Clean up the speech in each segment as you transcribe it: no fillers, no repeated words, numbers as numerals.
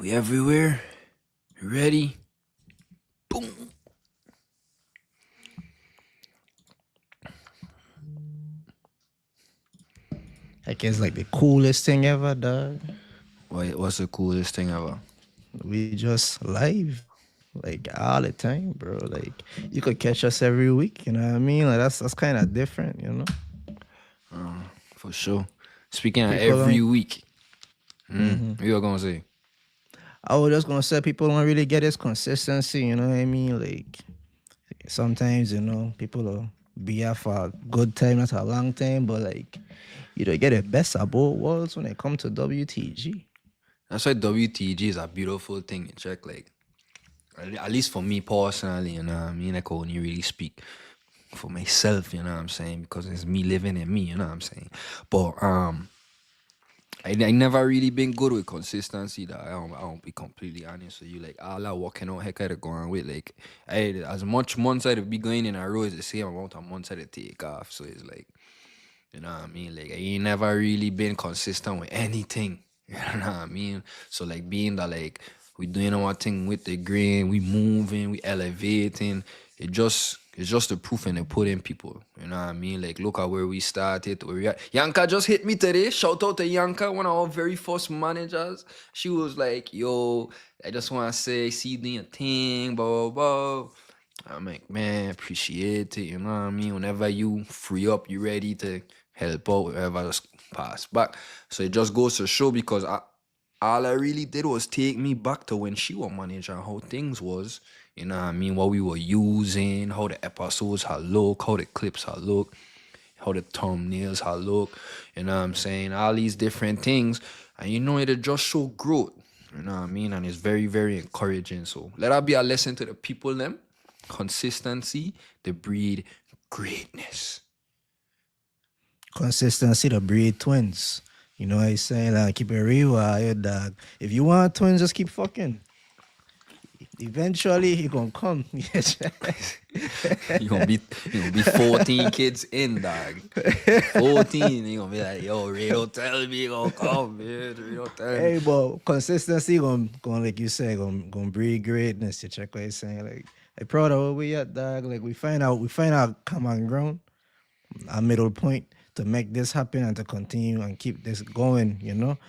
We everywhere. Ready? Boom. Like it's like the coolest thing ever, dog. What's the coolest thing ever? We just live like all the time, bro. Like you could catch us every week. You know what I mean? Like that's kind of different. You know, For sure. Speaking of people every don't. week, what you gonna say? I was just gonna say people don't really get this consistency. You know what I mean? Like sometimes people will be here for a good time, not a long time, but like you don't get the best of both worlds when it comes to WTG. That's why WTG is a beautiful thing. Check like at least for me personally, you know what I mean? I can only really speak for myself, you know what I'm saying? Because it's me living in me, you know what I'm saying? But I never really been good with consistency. That I don't be completely honest with you. Like all that walking out heck I'd go on with. Like as much months I'd be going in a row is the same amount of months I'd take off. So it's like, you know what I mean? Like I ain't never really been consistent with anything. You know what I mean? So like being that like we doing our thing with the grain, we moving, we elevating. It's just the proof in the pudding, people. You know what I mean? Like look at where we started, where we at. Yanka just hit me today. Shout out to Yanka, one of our very first managers. She was like, yo, I just wanna say, see you doing your thing, blah blah blah. I'm like, man, appreciate it. You know what I mean? Whenever you free up, you ready to help out, wherever just pass back. So it just goes to show because all I really did was take me back to when she was manager, how things was. You know what I mean? What we were using, how the episodes had look, how the clips had look, how the thumbnails had look. You know what I'm saying? All these different things. And you know, it'll just show growth. You know what I mean? And it's very, very encouraging. So let that be a lesson to the people them. Consistency, the breed greatness. Consistency to breed twins. You know what I'm saying? Like keep it real, your dog. If you want twins, just keep fucking. Eventually, he gonna come. Yes. You gonna be 14 kids in, dog. 14. You gonna be like, yo, Ray, don't tell me you gonna come, man. Ray, don't tell me. Hey, but consistency gonna like you say, gonna breed greatness. You check what I'm saying? Like proud of where we at, dog. Like we find out common ground, a middle point to make this happen and to continue and keep this going,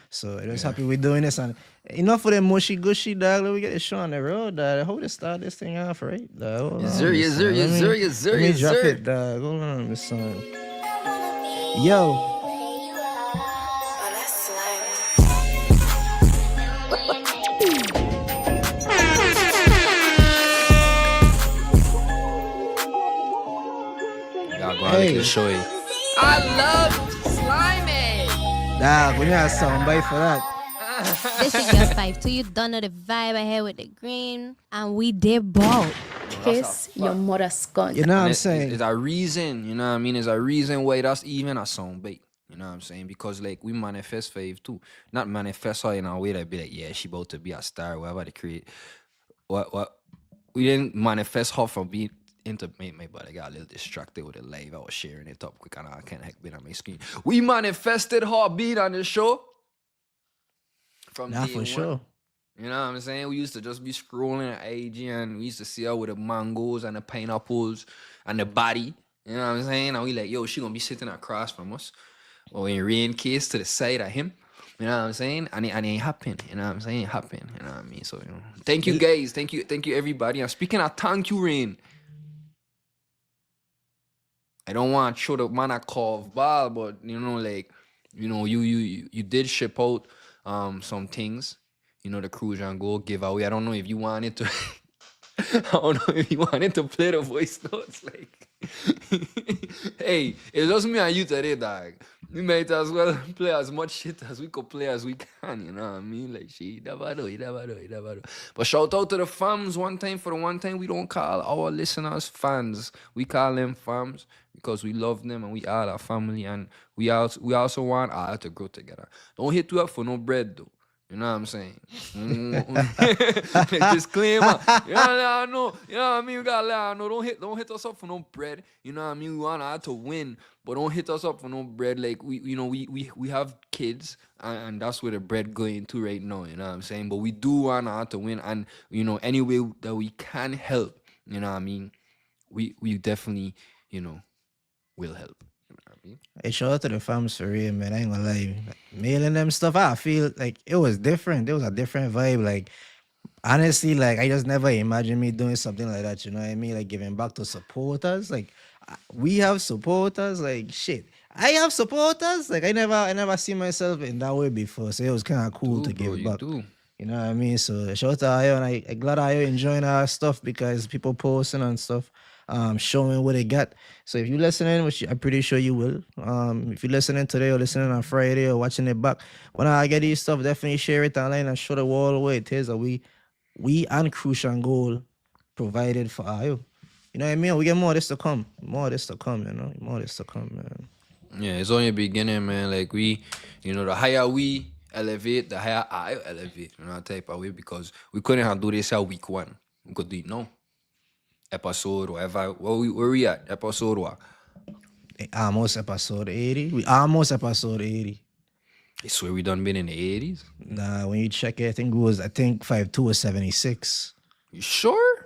So I'm just happy we're doing this and enough of them mushy gushy, dog. Let me get this show on the road, dog. I hope they start this thing off right, dog. Hold Yes, on, sir, Miss yes, Son. sir, yes, sir, yes, sir, Let me yes, drop sir. it, dog. Hold on, Miss Son. Yo. Y'all go on, make show you. I love slimy. Dog, we need a soundbite for that. This is your 5-2. You done know the vibe I had with the green. And we did ball. Kiss your mother's cunt. You know what I'm It's saying? a reason, you know what I mean? It's a reason why that's even a sound bait. You know what I'm saying? Because like we manifest fave too. Not manifest her in a way that be like, yeah, she about to be a star, whatever they create. What we didn't manifest her from being into my but I got a little distracted with the live. I was sharing it up quick and I can't heck been on my screen. We manifested her being on the show from Nah, day for one. sure. You know what I'm saying? We used to just be scrolling at IG and we used to see her with the mangoes and the pineapples and the body. You know what I'm saying? And we like, yo, she gonna be sitting across from us. Or in rain case to the side of him. You know what I'm saying? And it ain't happen. You know what I'm saying? It happen. You know what I mean? So, thank you guys. Thank you everybody. And speaking of thank you, Rain. I don't want to show the man a curve ball, but you did ship out some things. The Cruise and Go giveaway. I don't know if you wanted to I don't know if you wanted to play the voice notes. Like, hey, it's just me and you today, dog. We might as well play as much shit as we could play as we can. You know what I mean? Like, shit, you never know. But shout out to the fams one time. For the one time, we don't call our listeners fans. We call them fams because we love them and we all our family. And we also want all to grow together. Don't hit you up for no bread, though. You know what I'm saying? Disclaimer. I know. You know what I mean? We gotta let her know. Don't hit us up for no bread. You know what I mean? We want her to win, but don't hit us up for no bread. Like we have kids, and that's where the bread going to right now. You know what I'm saying? But we do want her to win, and any way that we can help. You know what I mean? We definitely will help. You know what I mean? Hey, shout out to the fams for real, man. I ain't gonna lie. Like, mailing them stuff, I feel like it was different. There was a different vibe. Like, honestly, like, I just never imagined me doing something like that. You know what I mean? Like, giving back to supporters. Like, we have supporters. Like, shit. I have supporters. Like, I never see myself in that way before. So it was kind of cool to Bro, give you back. do. You know what I mean? So shout out to Ayo, and I glad Ayo enjoying our stuff because people posting and stuff, showing what they got. So if you're listening, which I'm pretty sure you will, if you're listening today or listening on Friday or watching it back, when I get these stuff, definitely share it online and show the world what it is that we and Crucial and Goal provided for Ayo. You know what I mean? We get more of this to come. More of this to come, you know? More of this to come, man. Yeah, it's only a beginning, man. Like the higher we elevate, the higher I elevate. You know, that type of way, because we couldn't have do this at week 1. We could do it now. Episode whatever. Where we at? Episode what? Almost episode 80. We almost episode 80. I swear we done been in the 80s. Nah, when you check it, I think 5'2" was 76. You sure?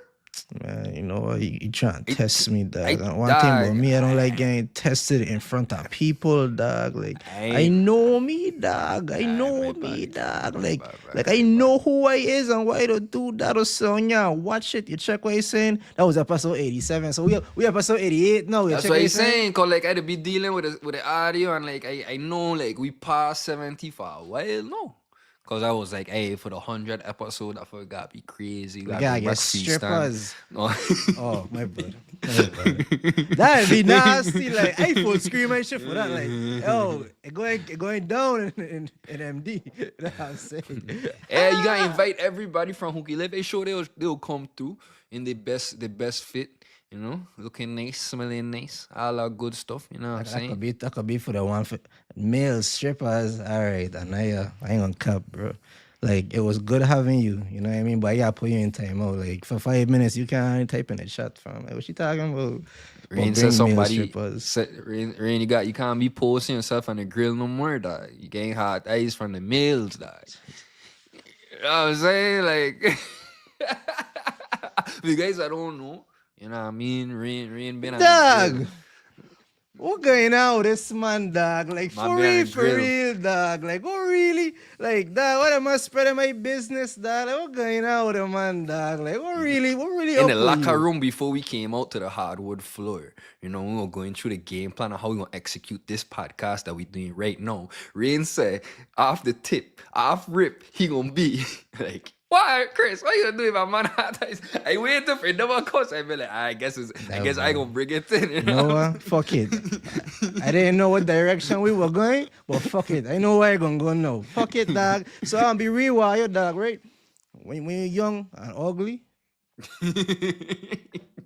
Man, you know what? You trying to test me, dog. I- One thing about dog, me, I don't like getting tested in front of people, dog. Like, I ain't- know me, dog. I know me, dog. Like, Right, I know who I is and why to do that or so. Yeah, watch it. You check what he's saying. That was episode 87. So we episode 88 now. You That's check what what he's saying. Cause like I had to be dealing with the audio, and like I know like we passed 70 for a while now. Cause I was like, hey, for the 100th episode, I forgot be crazy. We gotta go get back freestyle. strippers. No. Oh, my brother. That'd be nasty. Like, I full scream and shit for that. Like, yo, it going down in MD. That's what I'm saying. Yeah, you gotta invite everybody from Hookie Live. They sure they'll come through in the best fit. You know, looking nice, smelling nice, all that good stuff. You know what I'm saying? That could be for the one for male strippers. All right, and I ain't gonna cap, bro. Like, it was good having you, you know what I mean? But I gotta put you in time out. Like, for 5 minutes, you can't type in the chat, fam. Like, what you talking about? Rain said somebody Rain, you can't be posting yourself on the grill no more, dog. You getting hot eyes from the males, dog. You know what I'm saying? Like, you guys, I don't know. You know what I mean? Rain been on the Dog! grill. What going on with this man, dog? Like, Man be on the for grill. real, dog. Like, what really? Like, dog, what am I spreading my business, dog? Like, what going on with the man, dog? Like, what really In up the with locker you? room before we came out to the hardwood floor, you know, we were going through the game plan of how we gonna execute this podcast that we doing right now. Rain said, off the tip, off rip, he gonna be like, why, Chris? What you gonna do if I'm man? I waited for double coach. I be like, I guess I gonna bring it in. You know what? Fuck it. I didn't know what direction we were going, but fuck it. I know where I'm gonna go now. Fuck it, dog. So I'll be rewired, dog, right? When you're young and ugly,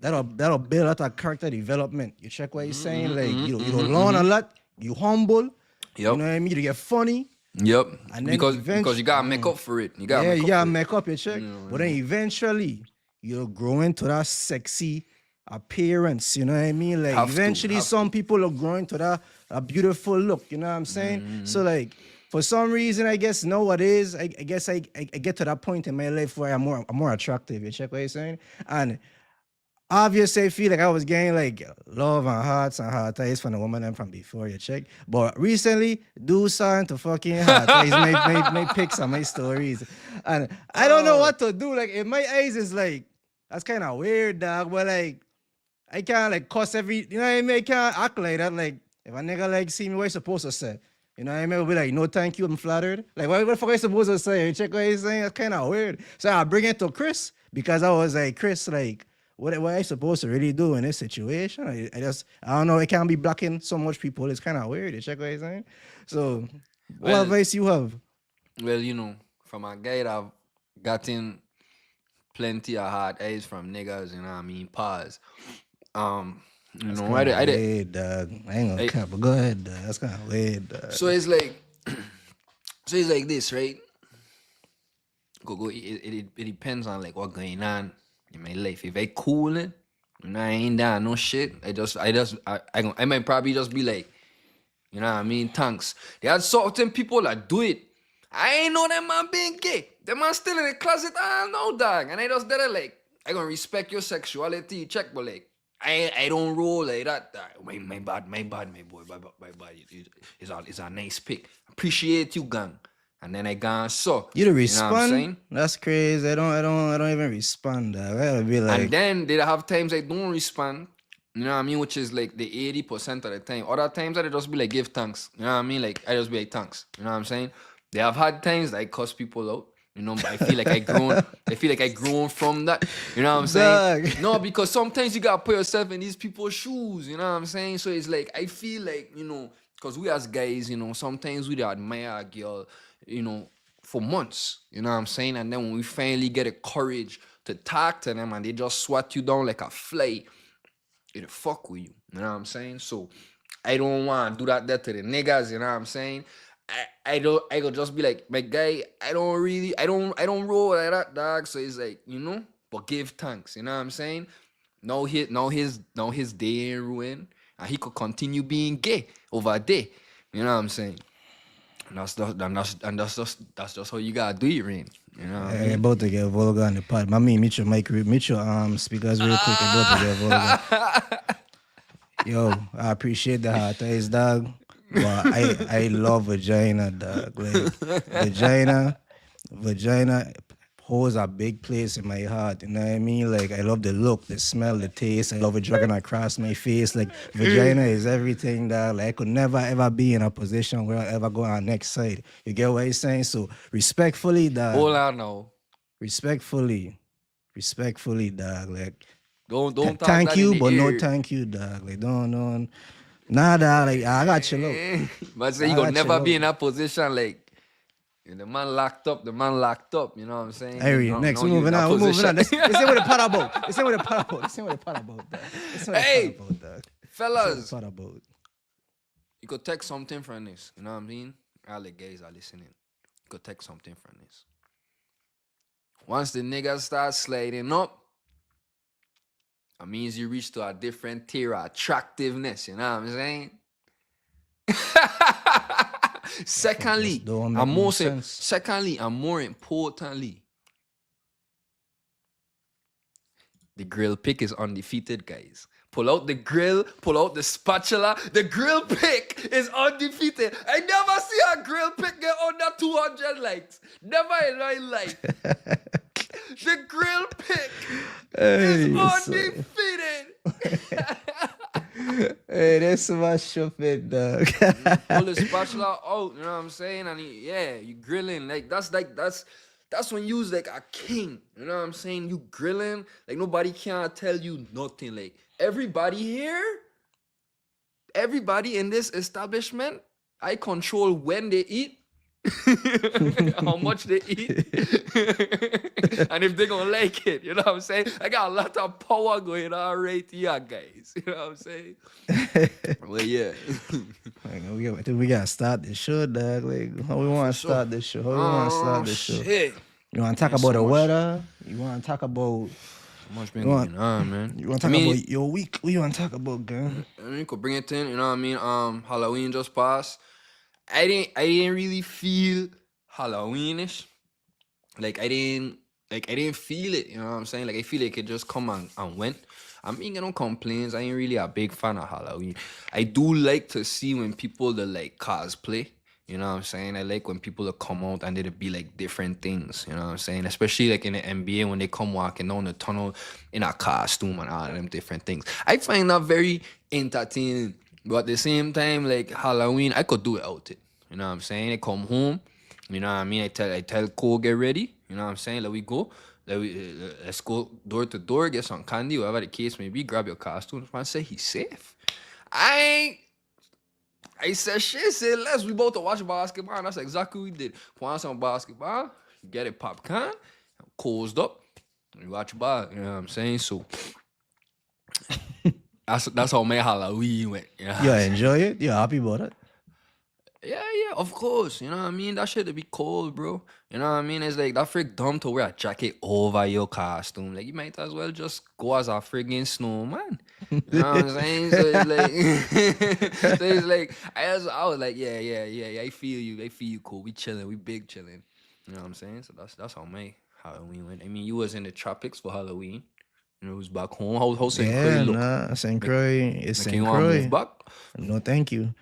that'll build out a character development. You check what he's saying? Like, you learn a lot, you humble, Yep. you know what I mean? You get funny. Yep. And then Because you gotta make up for it. You gotta Yeah, make you up gotta for it. make up your check. But then eventually you'll grow into that sexy appearance, you know what I mean? Like, Have to, eventually have some people are growing to that a beautiful look, you know what I'm saying? So like, for some reason, I guess nowadays, I guess I get to that point in my life where I'm more attractive. You check what I'm saying? And obviously, I feel like I was getting like love and hearts and heart eyes from the woman I'm from before, you check. But recently, do something to fucking heart eyes, my pics and my stories. And I don't know what to do. Like, in my eyes, it's like, that's kind of weird, dog. But like, I can't like cuss every, you know what I mean? I can't act like that. Like, if a nigga like see me, what I supposed to say? You know what I mean? I'll be like, no, thank you, I'm flattered. Like, what the fuck I supposed to say? You check what he's saying? That's kind of weird. So I bring it to Chris because I was like, Chris, like, what I supposed to really do in this situation? I don't know. I can't be blocking so much people. It's kind of weird. You check what he's saying? So, what Well- advice you have? Well, you know, from a guy that I've gotten plenty of hard eyes from niggas, you know what I mean? Pause. You know, I did. Weird, dog. I ain't gonna Hey. cap, but go ahead, dog. That's kind of weird, dog. So it's like, this, right? it depends on like what going on in my life. If I cooling, I ain't down no shit. I might probably just be like, you know what I mean? Thanks. There are certain people that do it. I ain't know that man being gay. The man still in the closet. I don't know, dog. And I just did it like, I gonna respect your sexuality, check, but like, I don't roll like that. My bad, my boy, my bad. It's a nice pick. Appreciate you, gang. And then I gone so. You don't You know what I'm respond? saying? That's crazy. I don't even respond. Dog. I gotta be like, And then they have times I don't respond. You know what I mean? Which is like the 80% of the time. Other times I just be like, give thanks. You know what I mean? Like I just be like, thanks. You know what I'm saying? They have had times that I cuss people out. You know, but I feel like I grown from that. You know what I'm saying? Dog. No, because sometimes you gotta put yourself in these people's shoes. You know what I'm saying? So it's like I feel like, you know, because we as guys, you know, sometimes we admire a girl, you know, for months. You know what I'm saying? And then when we finally get the courage to talk to them and they just swat you down like a fly, it'll fuck with you. You know what I'm saying? So I don't want to do that to the niggas. You know what I'm saying? I go just be like, my guy, I don't roll like that, dog. So it's like, you know, but give thanks. You know what I'm saying? Now his day ain't ruined, and he could continue being gay over there. You know what I'm saying? And that's just how you gotta do it, Rain. You know what I I'm mean? about to get vulgar on the pod. My me, meet your speakers real quick. I'm about to get vulgar. Yo, I appreciate the hot eyes, dog. But I love vagina, dog. Like vagina holds a big place in my heart. You know what I mean? Like I love the look, the smell, the taste. I love it dragging across my face. Like vagina is everything, dog. Like I could never ever be in a position where I ever go on next side. You get what I'm saying? So respectfully, dog. Hold on now. Respectfully, dog. Like Don't talk thank that you, in the but no ear. thank you, dog. Like don't. Nah, dog. Like I got you look. But say you gonna never be in that position like the man locked up, you know what I'm saying? Hey, No, next no, we're you in moving that on. We're moving on. position. This ain't what the pot about. This ain't what the pot about. This ain't what the pot about, dog. This ain't what Hey, the pot about, dog. fellas, This ain't what the pot about. you could take something from this, you know what I mean? All the guys are listening. You could take something from this. Once the niggas start sliding up, that means you reach to a different tier of attractiveness, you know what I'm saying? Secondly, Just don't make no sense. secondly, and more importantly, the grill pick is undefeated, guys. Pull out the grill, pull out the spatula. The grill pick is undefeated. I never see a grill pick get under 200 likes. Never in my life. The grill pick is undefeated. Hey, that's my shopping, dog. Pull the spatula out, you know what I'm saying? And you grilling. That's when you's like a king. You know what I'm saying? You grilling. Like nobody can tell you nothing. Like everybody here, everybody in this establishment, I control when they eat. How much they eat and if they gonna like it, you know what I'm saying? I got a lot of power going on right here, guys. You know what I'm saying? Well, yeah. I think we gotta start this show, dog. Like, how we want to start this show? How we want to start this show? Shit. You want to talk about the weather? You want to talk about? So much been going on, man. You want to talk about your week? What you want to talk about, gang? I mean, you could bring it in, you know what I mean? Halloween just passed. I didn't really feel Halloweenish. Like I didn't feel it, you know what I'm saying? Like I feel like it just come and went. I mean, no complaints. I ain't really a big fan of Halloween. I do like to see when people that like cosplay. You know what I'm saying? I like when people that come out and they'll be like different things. You know what I'm saying? Especially like in the NBA when they come walking down the tunnel in a costume and all of them different things. I find that very entertaining. But at the same time, like Halloween, I could do it out it. You know what I'm saying? I come home, you know what I mean? I tell Cole, get ready. You know what I'm saying? Let we go. Let's go door to door, get some candy, whatever the case may be. Grab your costume. Man say he's safe. I said shit. Said let's. We both to watch basketball. And that's exactly what we did. Put on some basketball. Get a popcorn. Closed up. We watch ball. You know what I'm saying? So. That's how my Halloween went. You know You enjoy it? You happy about it? Yeah, of course. You know what I mean? That shit to be cold, bro. You know what I mean? It's like that freak dumb to wear a jacket over your costume. Like you might as well just go as a friggin' snowman. You know what I'm saying? So it's like, so it's like I was like, yeah. I feel you, cool. We chilling, we big chilling. You know what I'm saying? So that's how my Halloween went. I mean, you was in the tropics for Halloween. You know, it was back home. How St. Croix Yeah, look? nah, St. Croix is Like you St. want to move Croix. back? No, thank you.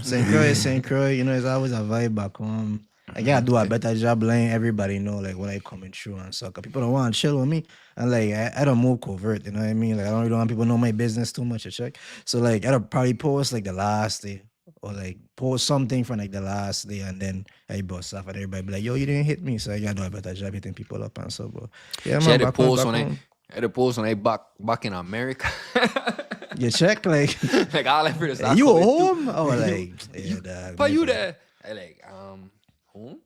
St. Croix is St. Croix. You know, it's always a vibe back home. I gotta do a better job letting everybody know like what I coming through and so. Cause people don't want to chill with me, and like I don't move covert. You know what I mean? Like I don't really want people to know my business too much. You check. So like I'll probably post like the last day or like post something from like the last day, and then I bust off and everybody be like, "Yo, you didn't hit me." So I gotta do a better job hitting people up and so. But yeah, She man, had a back home, post back on it. home. Had a post on it back in America. You check like. Like all I heard is You home? Oh, like, yeah, dog. But you maybe. there? I like home.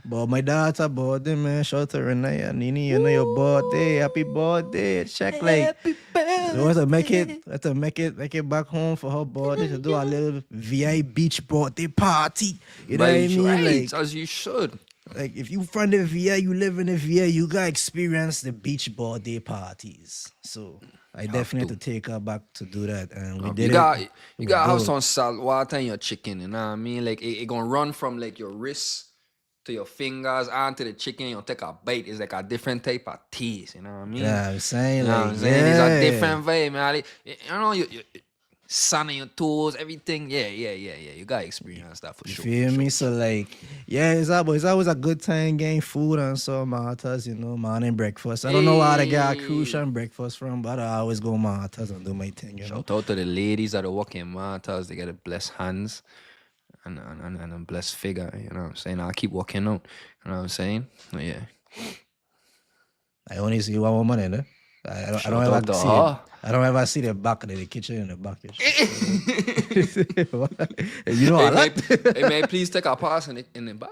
But my daughter birthday, man. Shout out to Renee and Nini. You know your birthday. Happy birthday. Check like. So make it back home for her birthday to do a little VI beach birthday party. You know what I mean? Right, Like, as you should. like if you from the VI, you live in the VI, you gotta experience the beach birthday parties. So I definitely have to take her back to do that, and we did it. You gotta have some salt water in your chicken. You know what I mean? Like it gonna run from like your wrists to your fingers onto the chicken. You take a bite. It's like a different type of taste. You know what I mean? Yeah, I'm saying, You know what like, I'm saying? It's a yeah. different vibe, man. You know, you sun on your toes, everything. Yeah. You gotta experience that for You sure. feel for me? sure. So like, yeah, it's always a good time getting food and so Martha's, you know, morning breakfast. I don't know where to get a crucial breakfast from, but I always go Martha's and do my thing, you know. Shout out to the ladies that are working Martas. They got a blessed hands and a blessed figure. You know what I'm saying? I'll keep working out. You know what I'm saying? But yeah. I only see one woman in there. I don't Shout out ever to see her. it. I don't ever see the back of the kitchen in the back. You know, I like. Hey, may I please take a pass in the back?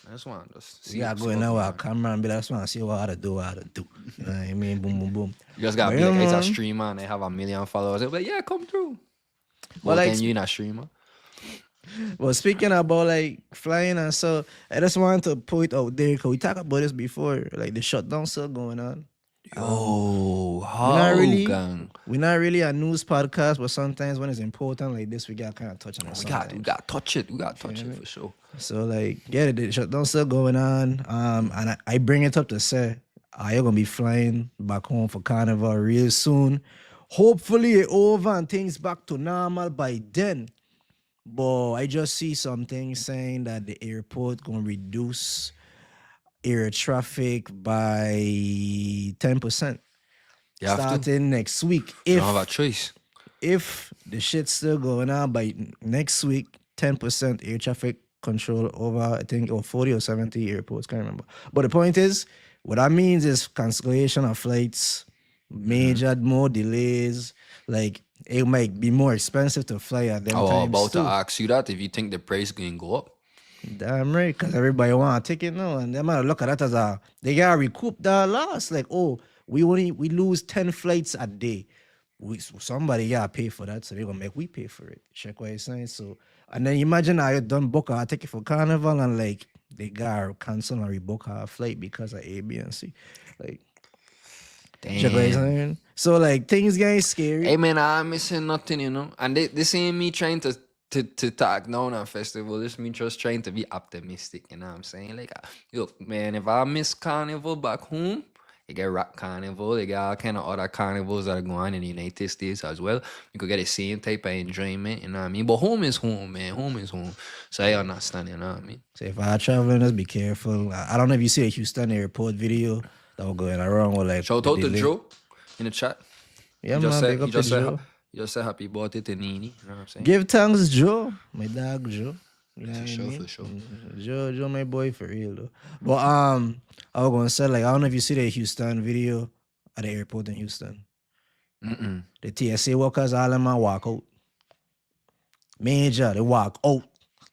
I just want to just see. You gotta go in there with a camera and be like, I just want to see what I do. You know what I mean? Boom, boom, boom. You just gotta But be like, yeah, it's a man. streamer and they have 1 million followers. They'll be like, yeah, come through. Well, Well, like, then you not a streamer. Well, speaking about like flying and so, I just wanted to put it out there because we talked about this before, like the shutdown still going on. Yo, We're how not really, gang? we're not really a news podcast, but sometimes when it's important like this, we got kind of touch on it. We got sometimes. to touch it. We got to touch it for sure. So like, yeah, the shutdown still going on. And I bring it up to say, you're gonna be flying back home for Carnival real soon. Hopefully it over and things back to normal by then. But I just see something saying that the airport gonna reduce air traffic by 10%. You have to. Starting next week. You don't have a choice. If the shit's still going on by next week, 10% air traffic control over, I think, or 40 or 70 airports, can't remember. But the point is, what that means is cancellation of flights, major more delays, like it might be more expensive to fly at them I was times about to too. ask you that if you think the price can go up. Damn right, because everybody want a ticket now, and they might look at that as they gotta recoup that loss. Like, oh, we lose 10 flights a day. Somebody gotta pay for that, so they're gonna make we pay for it. Check what you're saying. So, and then imagine how you done book a ticket for Carnival and like they gotta cancel and rebook our flight because of A, B, and C. Like, check what you're Damn. saying. So like things getting scary. Hey man, I'm missing nothing, you know. And this ain't me trying to talk down on festival. This me just trying to be optimistic, you know what I'm saying? Like, look, man, if I miss Carnival back home, you get Rock Carnival, you get all kind of other carnivals that are going on in the United States as well. You could get the same type of enjoyment, you know what I mean? But home is home, man. Home is home. So I understand, you know what I mean? So if I traveling, just be careful. I don't know if you see the Houston airport video that was going around with like. Shout the out to delay. Joe in the chat. Yeah, He just man, said, big up to Joe. you just said happy birthday to Nini, you know what I'm saying? Give thanks, Joe. My dog, Joe. You know For what I sure, mean? for sure. Joe, my boy for real though. But I was gonna say like I don't know if you see the Houston video at the airport in Houston. Mm-mm. The TSA workers all them man walk out. Major, they walk out.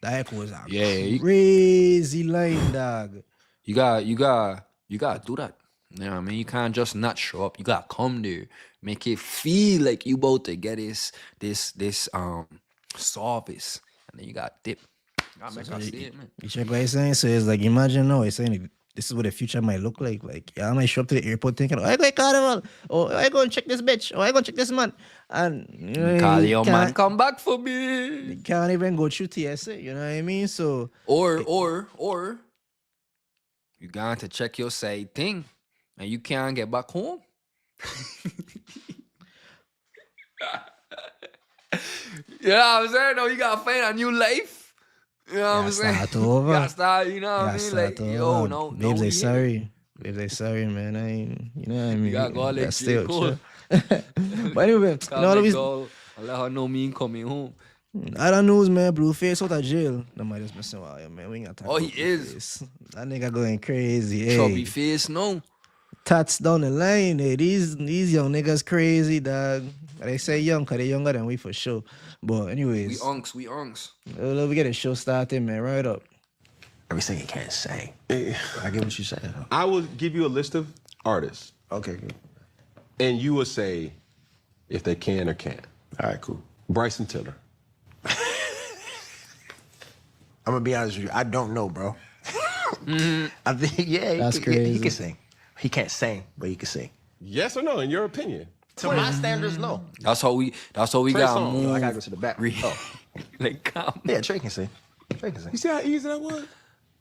That was a Yeah, crazy line, dog. You gotta do that. You know what I mean? You can't just not show up. You gotta come there, make it feel like you about to get this service. and then you got dip. Gotta make a statement. You check what he's saying? So it's like, imagine now, he's saying this is what the future might look like. Like, yeah, I might show up to the airport thinking, oh, I go to Carnival. Oh, I go and check this bitch. Oh, I go and check this man. And, you know, Call you your can't- man, come back for me. You can't even go through TSA, you know what I mean? So, Or you got to check your side thing, and you can't get back home. You know what I'm saying? No, you gotta find a new life. You know what I'm saying? start over. You gotta start, you know what I gotta mean? start Like, over. yo, no, Babes, we they here. sorry. Babes, they sorry, man. I ain't, you know what I mean? gotta go like stay J. out, Cole. chill. But anyway, you know, always, I let her know me ain't coming home. other news, man. Blueface out of jail. Nobody just messing with you, man. We ain't got time. Oh, he is. That nigga going crazy. Hey. Chubby face, no. Tats down the line. Hey, these young niggas crazy, dog. They say young because they younger than we for sure. But anyways, We unks. we get the show started, man. Right up. Everything you can't say. I get what you're saying. I will give you a list of artists, Okay, good. and you will say if they can or can't. All right, cool. Bryson Tiller. I'm gonna be honest with you. I don't know, bro. I think, yeah, That's he crazy. can sing. He can't sing, but he can sing. Yes or no, in your opinion? To my standards, no. That's how we Trey got Songz. move. I gotta go to the back. Oh. Like, come. Yeah, Trey can sing. Trey can You sing. see how easy that was?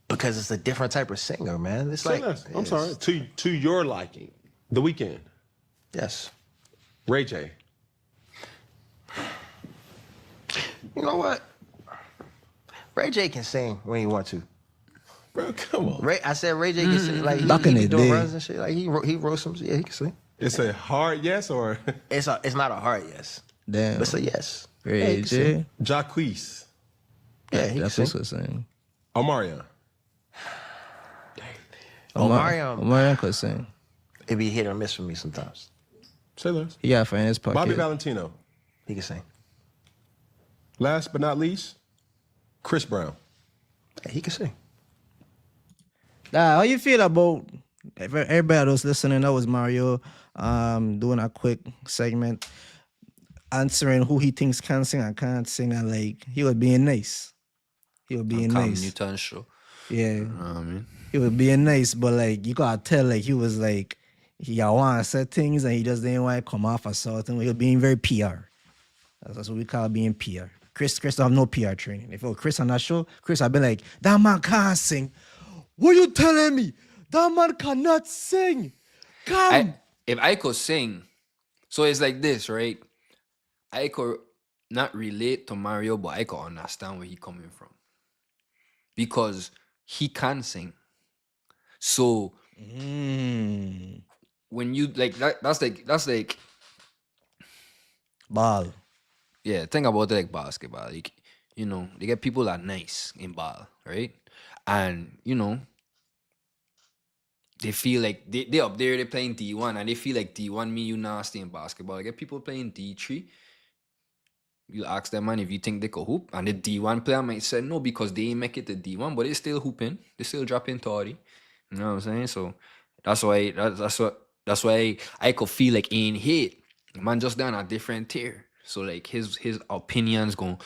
Because it's a different type of singer, man. It's Say like, less. I'm yes. sorry. To your liking. The Weeknd. Yes. Ray J. You know what? Ray J can sing when he want to. Bro, come on. I said Ray J can sing. Like, Back he in be the doing day. runs and shit. Like, he wrote some, yeah, he can sing. It's a hard yes or It's not a hard yes. Damn. But it's a yes. Yeah, he Ray can sing. J. Jacquees. Yeah, he can That's sing. what I'm saying. Omarion. Omarion, could sing. it be hit or miss for me sometimes. Say less. He got in his pocket. Bobby Valentino. He can sing. Last but not least, Chris Brown. Yeah, he can sing. How you feel about everybody that's listening? That was Mario doing a quick segment answering who he thinks can sing and can't sing, and like he was being nice. He was being Cam nice. Newton show. Yeah. You know what I mean? He was being nice, but like you gotta tell, like he was like he want to say things and he just didn't want to come off a certain. He was being very PR. That's what we call being PR. Chris don't have no PR training. If it was Chris on that show, Chris I'd be like, that man can't sing. What you telling me? That man cannot sing. Come. If I could sing, so it's like this, right? I could not relate to Mario, but I could understand where he coming from. Because he can sing. So when you like that's like Ball. yeah, think about it like basketball. Like, you know, they get people that are nice in ball, right? And you know, they feel like they up there, they're playing D1 and they feel like D1 mean you nasty in basketball. I get people playing D3. You ask them, man, if you think they could hoop, and the D1 player might say no because they ain't make it to D1, but they still hooping, they still dropping 30. You know what I'm saying? So that's why I could feel like ain't hit. Man just down a different tier. So like his opinions gon'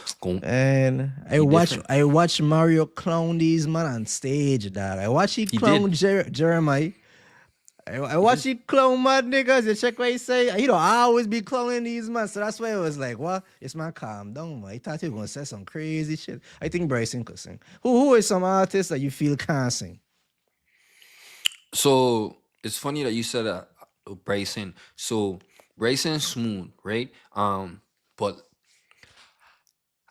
And I watch Mario clown these man on stage, dog. I watch he clown Jeremiah. I watch he clown mad niggas. You check what he say. He don't always be clowning these man. So that's why I was like, what? This man calm down, man. He thought he was gonna say some crazy shit. I think Bryson could sing. Who is some artist that you feel can't sing? So it's funny that you said that, Bryson. So Bryson's smooth, right? But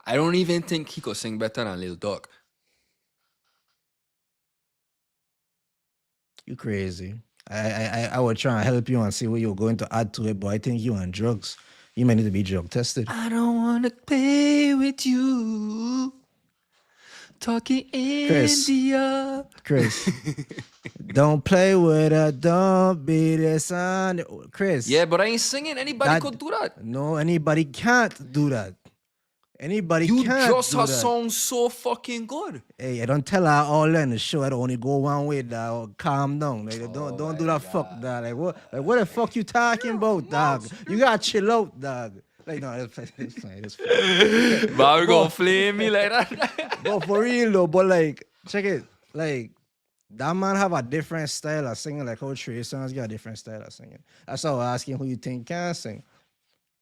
I don't even think he could sing better than Lil Duck. You crazy. I would try and help you and see what you're going to add to it, but I think you on drugs. You may need to be drug tested. I don't wanna play with you. Talking Chris. India. Chris, don't play with her. Don't be this on. Chris. Yeah, but I ain't singing. Anybody That- could do that. No, anybody can't do that. Anybody You can't just do her that. song so fucking good. Hey, I don't tell her all that in the show. I don't only go one way, dog. Calm down. Like, don't do that fuck, dog. Like what the fuck you talking about, dog? You gotta chill out, dog. Like, no, it's fine. It's fine. But I'm gonna flame me like that. But for real though, but like, check it. Like, that man have a different style of singing, like how Trey Songz got a different style of singing. That's why I was asking who you think can sing.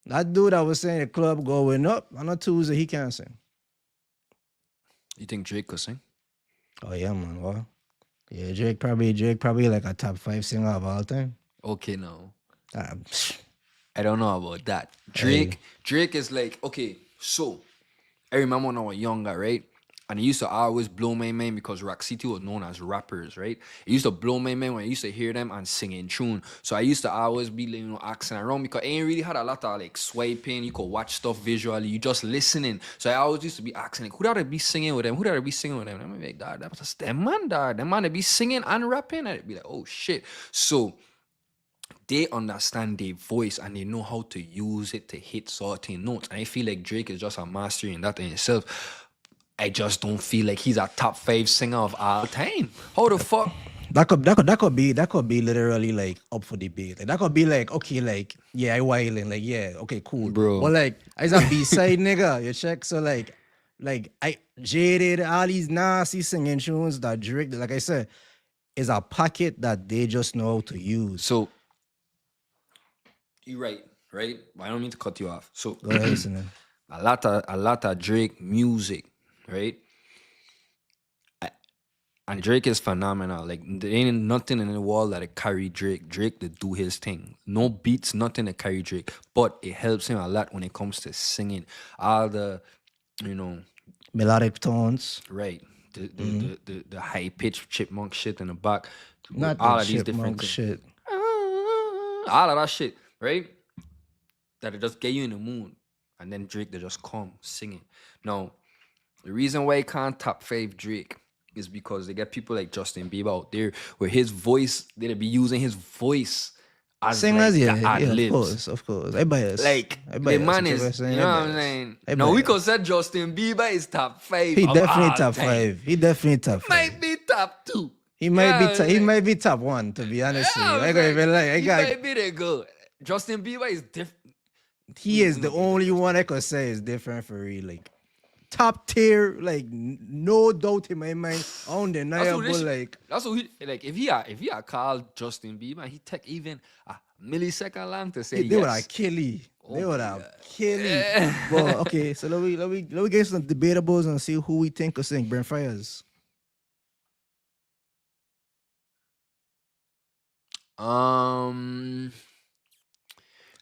That dude that was saying the club going up on a Tuesday, he can't sing. You think Drake could sing? Oh yeah, man. Well, yeah, Drake probably like a top 5 singer of all time. Okay, no. Ah, I don't know about that. Drake is like, okay, so I remember when I was younger, right? And it used to always blow my mind because Rock City was known as rappers, right? It used to blow my mind when I used to hear them and singing tune. So I used to always be, asking around because I ain't really had a lot of like swiping. You could watch stuff visually. You just listening. So I always used to be asking, like, who did I be singing with them? Who did I be singing with them? And I'm like, dad, that was them man, dad. Them man, they be singing and rapping. And I'd be like, oh shit. So they understand their voice and they know how to use it to hit certain notes. And I feel like Drake is just a master in that in itself. I just don't feel like he's a top 5 singer of all time. How the fuck? That could be literally like up for debate. Like, that could be like, okay, like, yeah, I wildin', like, yeah, okay, cool. Bro. But like, as a B-side nigga, you check. So like I jaded all these nasty singing tunes that Drake, like I said, is a pocket that they just know how to use. So you're right? But I don't mean to cut you off. So Go ahead, listening. a lot of Drake music, right? And Drake is phenomenal. Like, there ain't nothing in the world that carry Drake. Drake to do his thing. No beats, nothing to carry Drake. But it helps him a lot when it comes to singing. All the, Melodic tones. right. The high pitched chipmunk shit in the back. Not all the of these different chipmunk things. shit. All of that shit, right? That it just get you in the mood. And then Drake, they just come singing. Now, the reason why I can't top 5 Drake is because they get people like Justin Bieber out there where his voice, they'll be using his voice as Singers, like yeah, the yeah, ad-libs. of course. I bias. Like, I the bias. man That's what I'm is, saying. you know I what I'm bias. saying? I No, we bias. could say Justin Bieber is top 5. He of definitely all top time. 5. He definitely top 5. Might be top 2. He might Yeah, be he like- might be top 1, to be honest with you. Yeah, I gotta even like, he might be the good. Justin Bieber is different. he is the only one I could say is different for real. Like, top tier, like, no doubt in my mind, undeniable. Like, That's what he like. If he had called Justin Bieber, he take even a millisecond long to say they would yes. have kill you. They Oh would my have God. kill you. Well, okay, so let me get some debatables and see who we think could sing. Brent Fires. I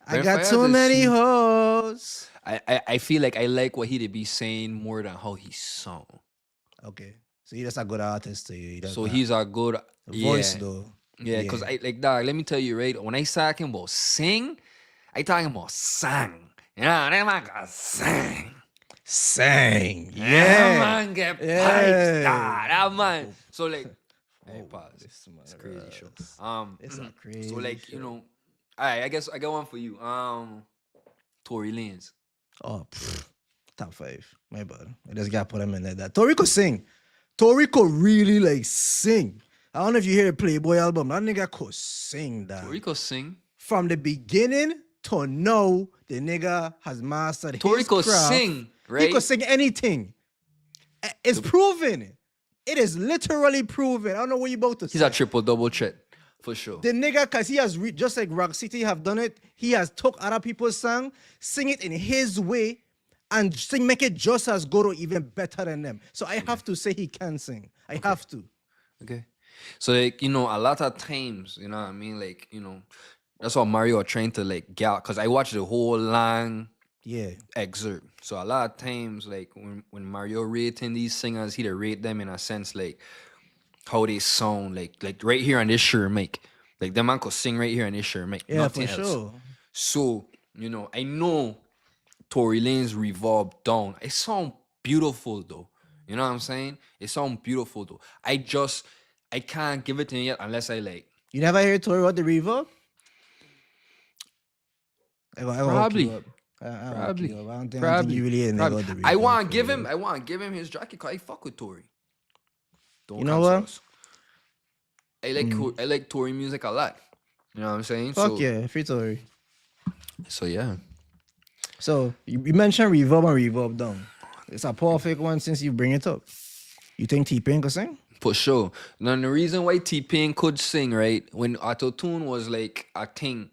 I Brent got Fires too is many smooth. hoes. I feel like I like what he be saying more than how he sung. Okay, so he just a good artist to you. He does So that. he's a good voice yeah. though. Yeah, because I like dog, let me tell you, right? When I talking about sing, I talking about sang. Yeah, that man got sing. Sang. That Yeah. man get pipes, Yeah. dog. That man. So like, hey, pause. This man It's crazy show. It's a crazy So like, show. all right, I guess I got one for you. Tory Lanez. Oh, top 5. My bad. I just gotta put him in there. That Tory could sing. Tory could really like sing. I don't know if you hear the Playboy album. That nigga could sing that. Tory could sing. From the beginning to now, the nigga has mastered Tory his could craft. sing, right? He could sing anything. It's proven. It is literally proven. I don't know what you about to say. He's a triple double threat for sure. The nigga, cause he has just like Rock City have done it. He has took other people's song, sing it in his way, and make it just as good or even better than them. So I have to say he can sing. I have to. Okay. So like, a lot of times, you know what I mean? Like, that's what Mario are trying to like get out. Cause I watched the whole long Yeah. excerpt. So a lot of times, like when Mario rating these singers, he'd rate them in a sense like how they sound, like right here on this shirt make. Like the man could sing right here on this shirt make. Yeah, nothing for else. sure. So, I know Tory Lanez revolve down. It sound beautiful though. You know what I'm saying? It sound beautiful though. I can't give it to him yet unless I like. You never hear Tory about the reverb? I gotta hook Probably. you up. I Probably. don't think you really hear nigga Probably. about the I reverb want for to give real. him. I want to give him his jacket because I fuck with Tory. Don't You know cancel what? us. I like Tory music a lot. You know what I'm saying? Fuck yeah, free Tory. So yeah. So you mentioned reverb and reverb down. It's a perfect one since you bring it up. You think T-Pain could sing? For sure. Now the reason why T-Pain could sing, right, when auto-tune was like a thing,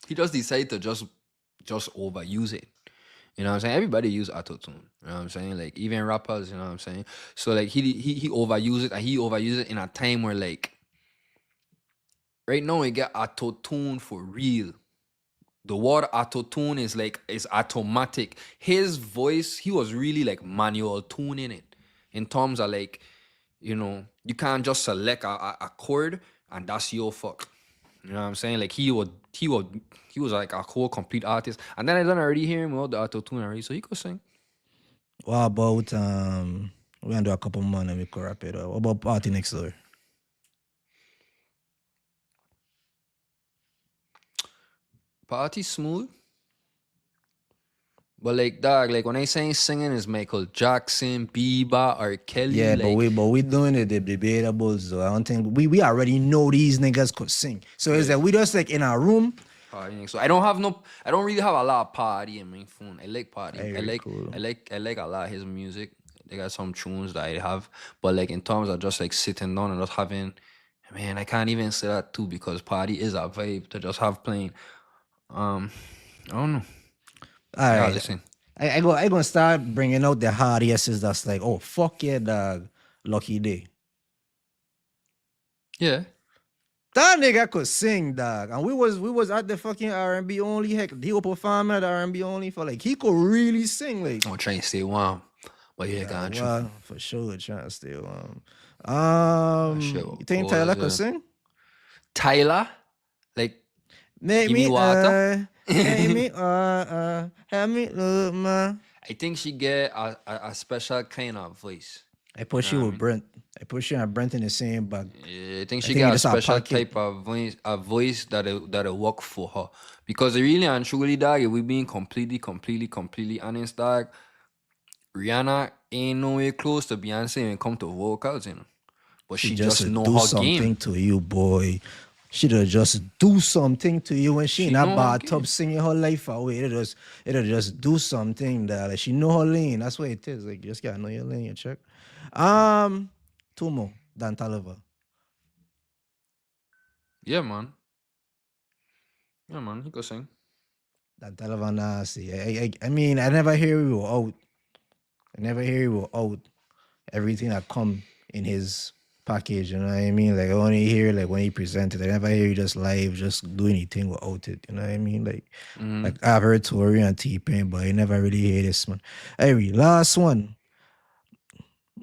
he just decided to just overuse it. You know what I'm saying? Everybody use auto-tune. You know what I'm saying? Like even rappers, you know what I'm saying? So like he overused it, and he overused it in a time where like right now we get auto-tune for real. The word auto-tune is automatic. His voice, he was really like manual tuning it. In terms of like, you can't just select a chord and that's your fuck. You know what I'm saying? Like he was like a whole complete artist. And then I done already hear him with the auto-tune already, so he could sing. What about we're gonna do a couple more and we could wrap it up. What about Party Next Door? Party smooth. But like dog, like when I say singing is Michael Jackson, Bieber, or Kelly. Yeah, like, but we doing it the debatables though. I don't think we already know these niggas could sing. So is that we just like in our room? So I don't really have a lot of party in my phone. I like party. Very cool. I like a lot of his music. They got some tunes that I have. But like in terms of just like sitting down and just having, man, I can't even say that too because party is a vibe to just have playing. I don't know. All right. Listen. I gonna start bringing out the hard yeses that's like, oh fuck yeah, dog. Lucky Day. Yeah. That nigga could sing, dog. And we was at the fucking R&B only. Heck, he was performing at R&B only for like he could really sing like. I'm trying to stay warm. But yeah, got you. Well, for sure, trying to stay warm. You think course, Tyler yeah. could sing? Tyler? Like Make give me water? Make me have me look, man. I think she get a special kind of voice. I put you with Brent. I put you and Brent in the same bag. Yeah, I think she think got a it's a special pocket. type of voice that'll work for her. Because really and truly, dog, if we being completely honest, dog, Rihanna ain't nowhere close to Beyonce when it come to vocals, But she just know do her something game. to you, boy. She'll just do something to you when she in that know her bathtub game. singing her life away. It'll just do something that like, she know her lane. That's what it is. Like you just gotta know your lane, you check. Two more. Dan Toliver. Yeah, man. Yeah, man. He could sing. Dan Toliver nasty. I mean, I never hear we were out. Everything that come in his package, you know what I mean? Like I only hear like when he presented. I never hear you just live, just do anything without it. You know what I mean? Like I've heard Tory and T-Pain, but I never really hear this one. Anyway, last one.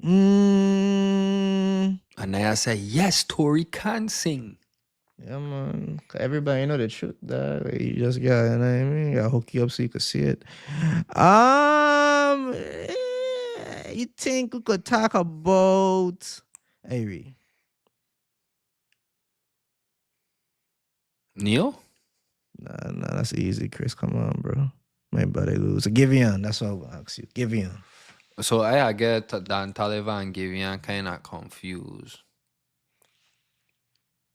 And then I say, yes, Tori can sing. Yeah, man. 'Cause everybody know the truth, dog. Like, you just got, you know what I mean? You gotta hook you up so you can see it. You think we could talk about Avery? Neil? Nah, that's easy, Chris. Come on, bro. My body lose. So Giveon, that's what I will ask you. Giveon. So I get Dan Toliver and Giveon kind of confused.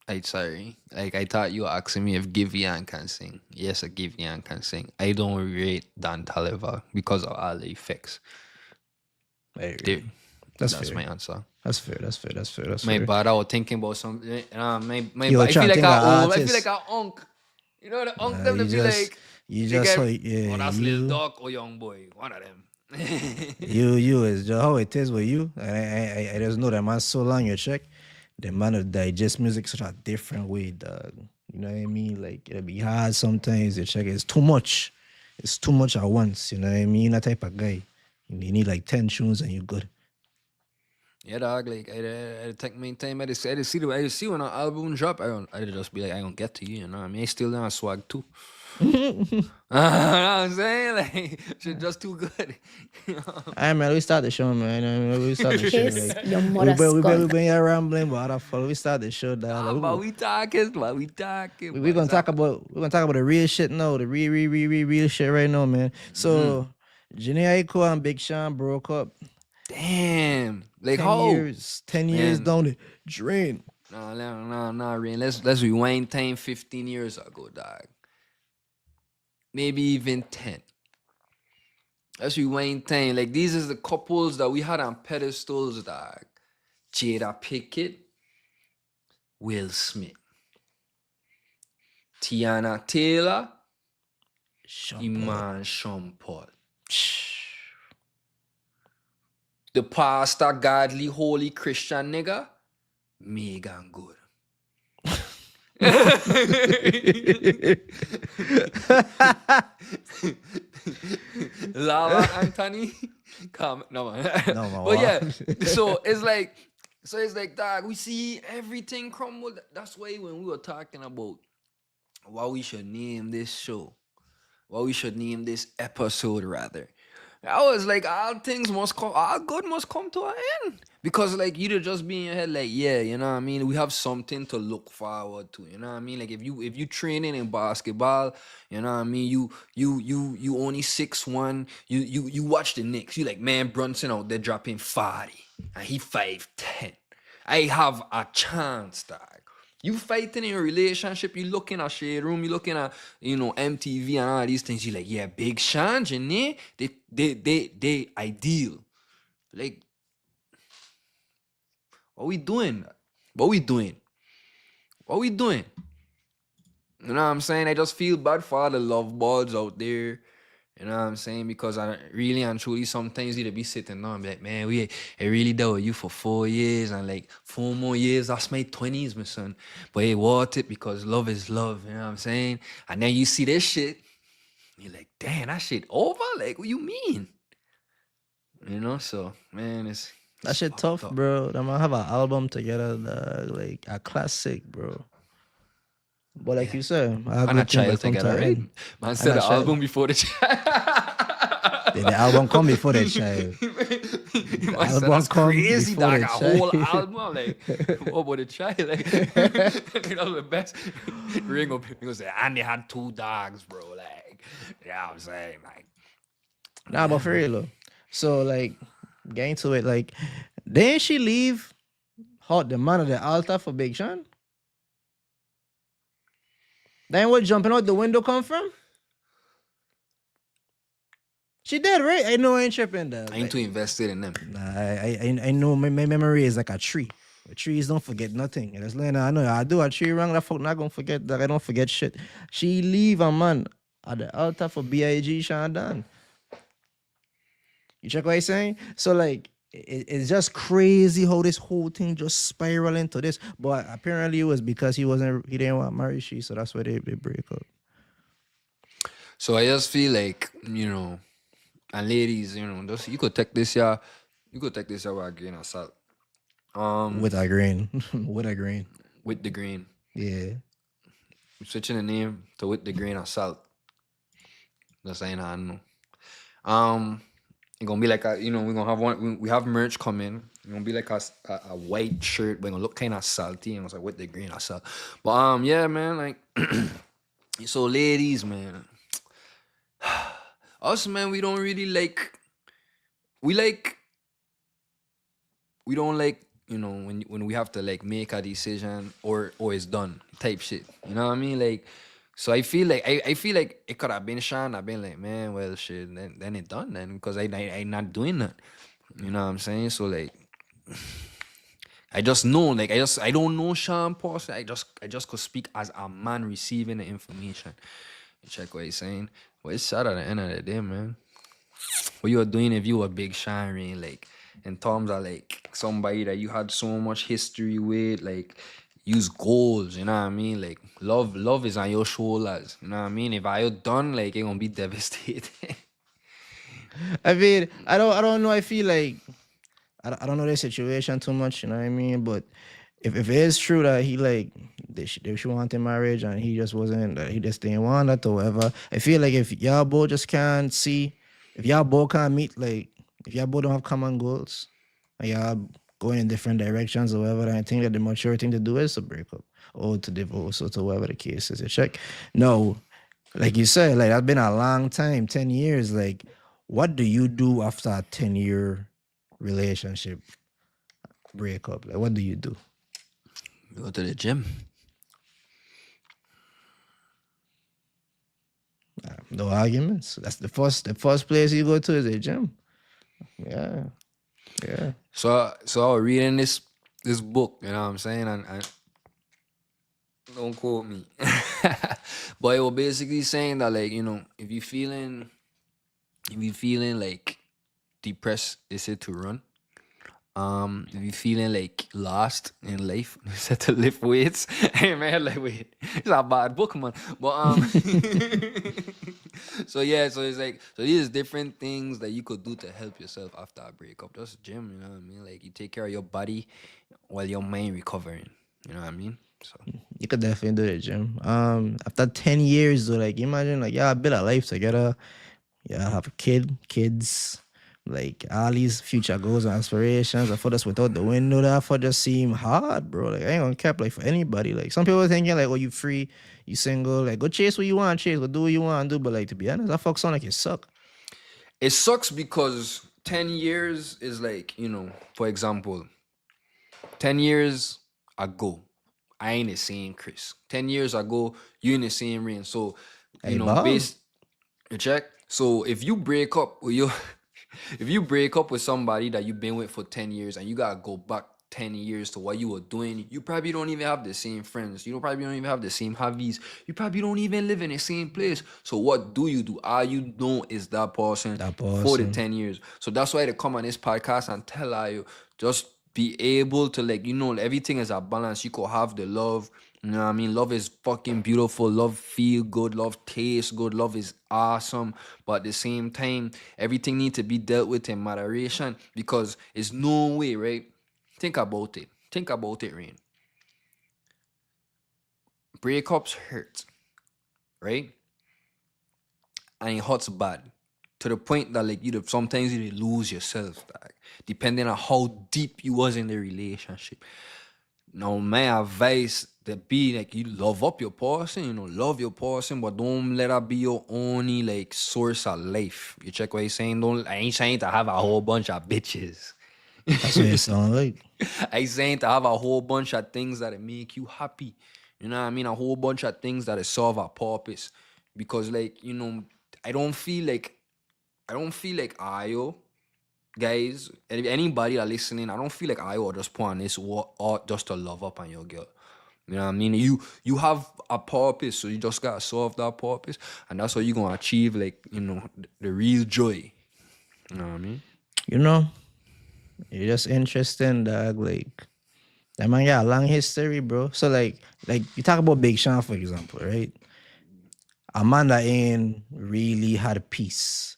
I'm sorry. Like I thought you were asking me if Giveon can sing. Yes, a Giveon can sing. I don't rate Dan Toliver because of all the effects. Avery. That's fair. my answer. That's fair. My bad. I was thinking about something. My You were bad. I feel trying to like think a of old. I artists. feel like a unk. You know the unk Nah, them to you be just- like. You they just get- yeah. Oh, that's you, Lil Duck or Young Boy. One of them. you is just how it is with you. I just know that man so long you check. The man will digest music such a different way, dog. You know what I mean? Like it'll be hard sometimes. You check it's too much. It's too much at once. You know what I mean? That type of guy. You need like 10 tunes and you're good. Yeah, dog. Like I take my time. I just see when an album drop. I just be like, I don't get to you. You know what I mean? I still don't swag too. You know what I'm saying? Like, shit just too good. You know? All right, man. We start the show, man. You know, we start the show. Kiss Like, your we mother's been gun. here rambling, but I follow. We start the show, dog. But we talking. We're gonna talk about the real shit now, the real shit right now, man. So Jhené Aiko and Big Sean broke up. Damn. Like 10 how? years, 10 years Man. down the drain. No, Rain. Let's rewind time 15 years ago, dog. maybe even 10. Let's rewind 10. Like, these is the couples that we had on pedestals, dog. Jada Pickett, Will Smith, Tiana Taylor, Iman Shumpert. The pastor, godly, holy Christian nigga, Megan Good. Lala Anthony, come no man. No, man, But yeah, what? so it's like dog, we see everything crumble. That's why when we were talking about what we should name this show, what we should name this episode rather. I was like, all good must come to an end. Because like you'd just be in your head, like, yeah, you know what I mean? We have something to look forward to, you know what I mean? Like if you training in basketball, you know what I mean, you only 6'1", you watch the Knicks, you like, man, Brunson out there dropping 40 and he 5'10". I have a chance, dog. You fighting in a relationship, you looking at Shade Room, you looking at, MTV and all these things, you like, yeah, Big Sean Jhené, they ideal. Like, what we doing? What we doing? What we doing? You know what I'm saying? I just feel bad for all the love bugs out there. You know what I'm saying? Because I really and truly sometimes you to be sitting down and be like, man, I really dealt with you for 4 years and like 4 more years, that's my 20s, my son. But hey, worth it because love is love, you know what I'm saying? And then you see this shit, you're like, damn, that shit over? Like, what you mean? So, man, it's That shit fucked tough, up. bro. Them have an album together, like a classic, bro. But like you said, I And a child together, right? Man said a the child. album before the child. The album come before the child. Man said album that's come crazy, before dog. the A whole child. album. I'm like, what about the child? Like, that was the best. Ringo say, and they had 2 dogs, bro. Like, yeah, I'm saying, like, Nah, but for real though. So like, getting to it, like, didn't she leave Hot the man of the altar for Big Sean? Then what jumping out the window come from? She did, right? I know I ain't tripping that. I ain't too invested in them. Nah, I know my memory is like a tree. Trees don't forget nothing. And it's like, I know I do a tree wrong, that fuck not gonna forget that. I don't forget shit. She leave a man at the altar for B.I.G. Sean Dan. You check what I'm saying? So like it's just crazy how this whole thing just spiraled into this. But apparently it was because he didn't want to marry she, so that's why they break up. So I just feel like, and ladies, just, you could take this year with a grain of salt. With a grain. With a grain. With the grain. Yeah. I'm switching the name to With the Grain of Salt. That's saying I know. It's gonna be like we're gonna have we have merch coming. It's gonna be like a white shirt, but it's gonna look kind of salty, and it's like With the Grain of Salt. But yeah, man, like, so ladies, man, us, man, we don't really like, we don't like, when we have to like make a decision or it's done type shit. You know what I mean? Like, so I feel like it could have been Sean. I've been like, man, well, shit, then it done then because I not doing that. You know what I'm saying? So like, I just know, like, I don't know Sean personally. I just could speak as a man receiving the information. You check what he's saying. But it's sad at the end of the day, man. What you are doing if you were Big Sean, Rain, like, in terms of like somebody that you had so much history with, like, use goals, you know what I mean? Like, love is on your shoulders, you know what I mean? If I done, like, it gonna be devastated. I mean, I don't know. I feel like I don't know the situation too much, you know what I mean? But if it is true that he like she wanted marriage and he just wasn't, he just didn't want that or whatever, I feel like if y'all both just can't see, if y'all both can't meet, like, if y'all both don't have common goals and y'all going in different directions or whatever, then I think that the mature thing to do is to break up or to divorce or to whatever the case is. You check. No, like you said, like, that's been a long time, 10 years. Like, what do you do after a 10-year relationship breakup? Like, what do you do? Go to the gym. No arguments. That's the first place you go to is a gym. Yeah. Yeah. So I was reading this book, you know what I'm saying, and don't quote me, but it was basically saying that, like, you know, if you feeling like depressed, they said to run. If you feeling like lost in life, they said to lift weights. Hey man, like, wait, it's a bad book, man. But so yeah, so it's like, so these different things that you could do to help yourself after a breakup. Just gym, you know what I mean? Like, you take care of your body while your mind recovering. You know what I mean? So You could definitely do the gym. After 10 years though, like imagine like y'all build a life together. Yeah, have a kids, like all these future goals and aspirations. I thought that's without the window. That for just seem hard, bro. Like I ain't gonna cap like for anybody. Like some people thinking like, oh, you free, you single, like go chase what you want, chase, go do what you want to do. But like to be honest, that fuck sound like it suck. it sucks because 10 years is like, you know, for example, 10 years ago, I ain't the same Chris. 10 years ago, you in the same range. So, you Hey, know, Bob. you check. So if you break up with if you break up with somebody that you've been with for 10 years and you gotta go back 10 years to what you were doing, you probably don't even have the same friends. You probably don't even have the same hobbies. You probably don't even live in the same place. So what do? All you know is that person, for the person. 10 years. So that's why they come on this podcast and tell you, just be able to, like, you know, everything is a balance. You could have the love. You know what I mean? Love is fucking beautiful. Love feel good. Love tastes good. Love is awesome. But at the same time, everything needs to be dealt with in moderation, because it's no way, right? Think about it. Think about it, Rain. Breakups hurt, right? And it hurts bad. To the point that, like, sometimes you lose yourself, like, depending on how deep you was in the relationship. Now, my advice to be like, you love up your person, you know, love your person, but don't let that be your only, like, source of life. You check what I'm saying? I ain't saying to have a whole bunch of bitches. That's what it sound like. I saying to have a whole bunch of things that make you happy. You know what I mean? A whole bunch of things that serve a purpose. Because, like, you know, I don't feel like Ayo, guys, anybody that listening, I don't feel like Ayo just put on this or just to love up on your girl. You know what I mean? You have a purpose, so you just gotta solve that purpose, and that's how you're gonna achieve, like, you know, the real joy. You know what I mean? You know, you're just interesting, dog. Like that man got a long history, bro. So like you talk about Big Sean, for example, right? A man that ain't really had peace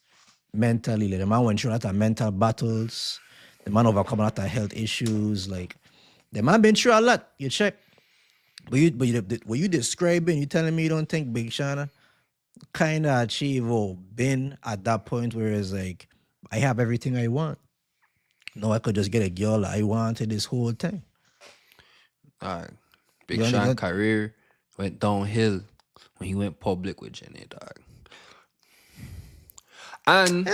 mentally. Like the man went through a lot of mental battles. The man overcome a lot of health issues. Like the man been through a lot. You check. But what you describing, you telling me you don't think Big Sean kind of achieve or been at that point where it's like, I have everything I want. No, I could just get a girl I wanted this whole time. Big You only Sean got- career went downhill when he went public with Jhené, dog. And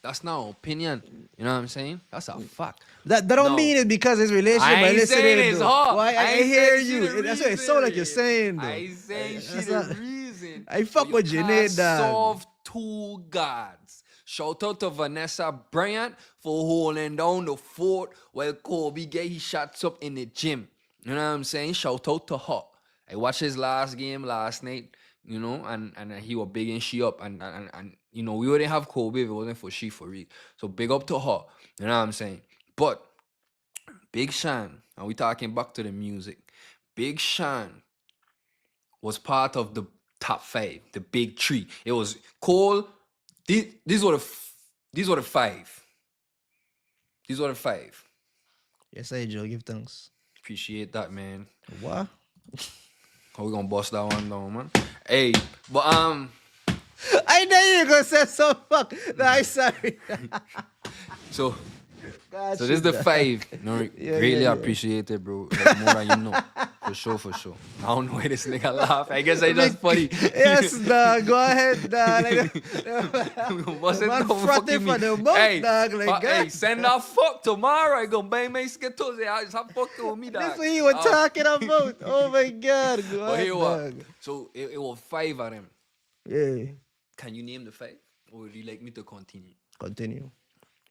that's not an opinion. You know what I'm saying? That's a fact. That don't No. mean it because his relationship. I ain't listen saying to it, it's though. hard. Why, I ain't hear saying she you. the That's what it sounds like you're reason. saying, though. I ain't saying she That's the not- reason. I fuck But with you Jhené, can't dog. solve two gods. Shout out to Vanessa Bryant for holding down the fort while Kobe get his shots up in the gym. You know what I'm saying? Shout out to her. I watched his last game last night, you know, and he was bigging she up. And you know, we wouldn't have Kobe if it wasn't for she, for real. So big up to her. You know what I'm saying? But Big Sean, and we talking back to the music. Big Sean was part of the top 5, the big 3. It was Cole. These were the 5. These were the 5. Yes, I Joe. Give thanks. Appreciate that, man. What? How we gonna bust that one down, man? Hey, but I know you're gonna say so. Fuck. No, I'm sorry. so God, this is the 5. You know, greatly appreciate it, bro. Like, more than you know. For sure, for sure. I don't know why this nigga laugh. I guess I just funny. Yes, dog. Go ahead, dog. Like, What's it man no fronted fucking for me? the mouth, Hey, dog. Like, hey, God. send that fuck tomorrow. I go bang my skittle. Stop fucking with me, dog. That's what you were talking about. Oh my God. Go But ahead, here what? dog. So it was 5 of them. Yeah. Can you name the 5? Or would you like me to continue? Continue.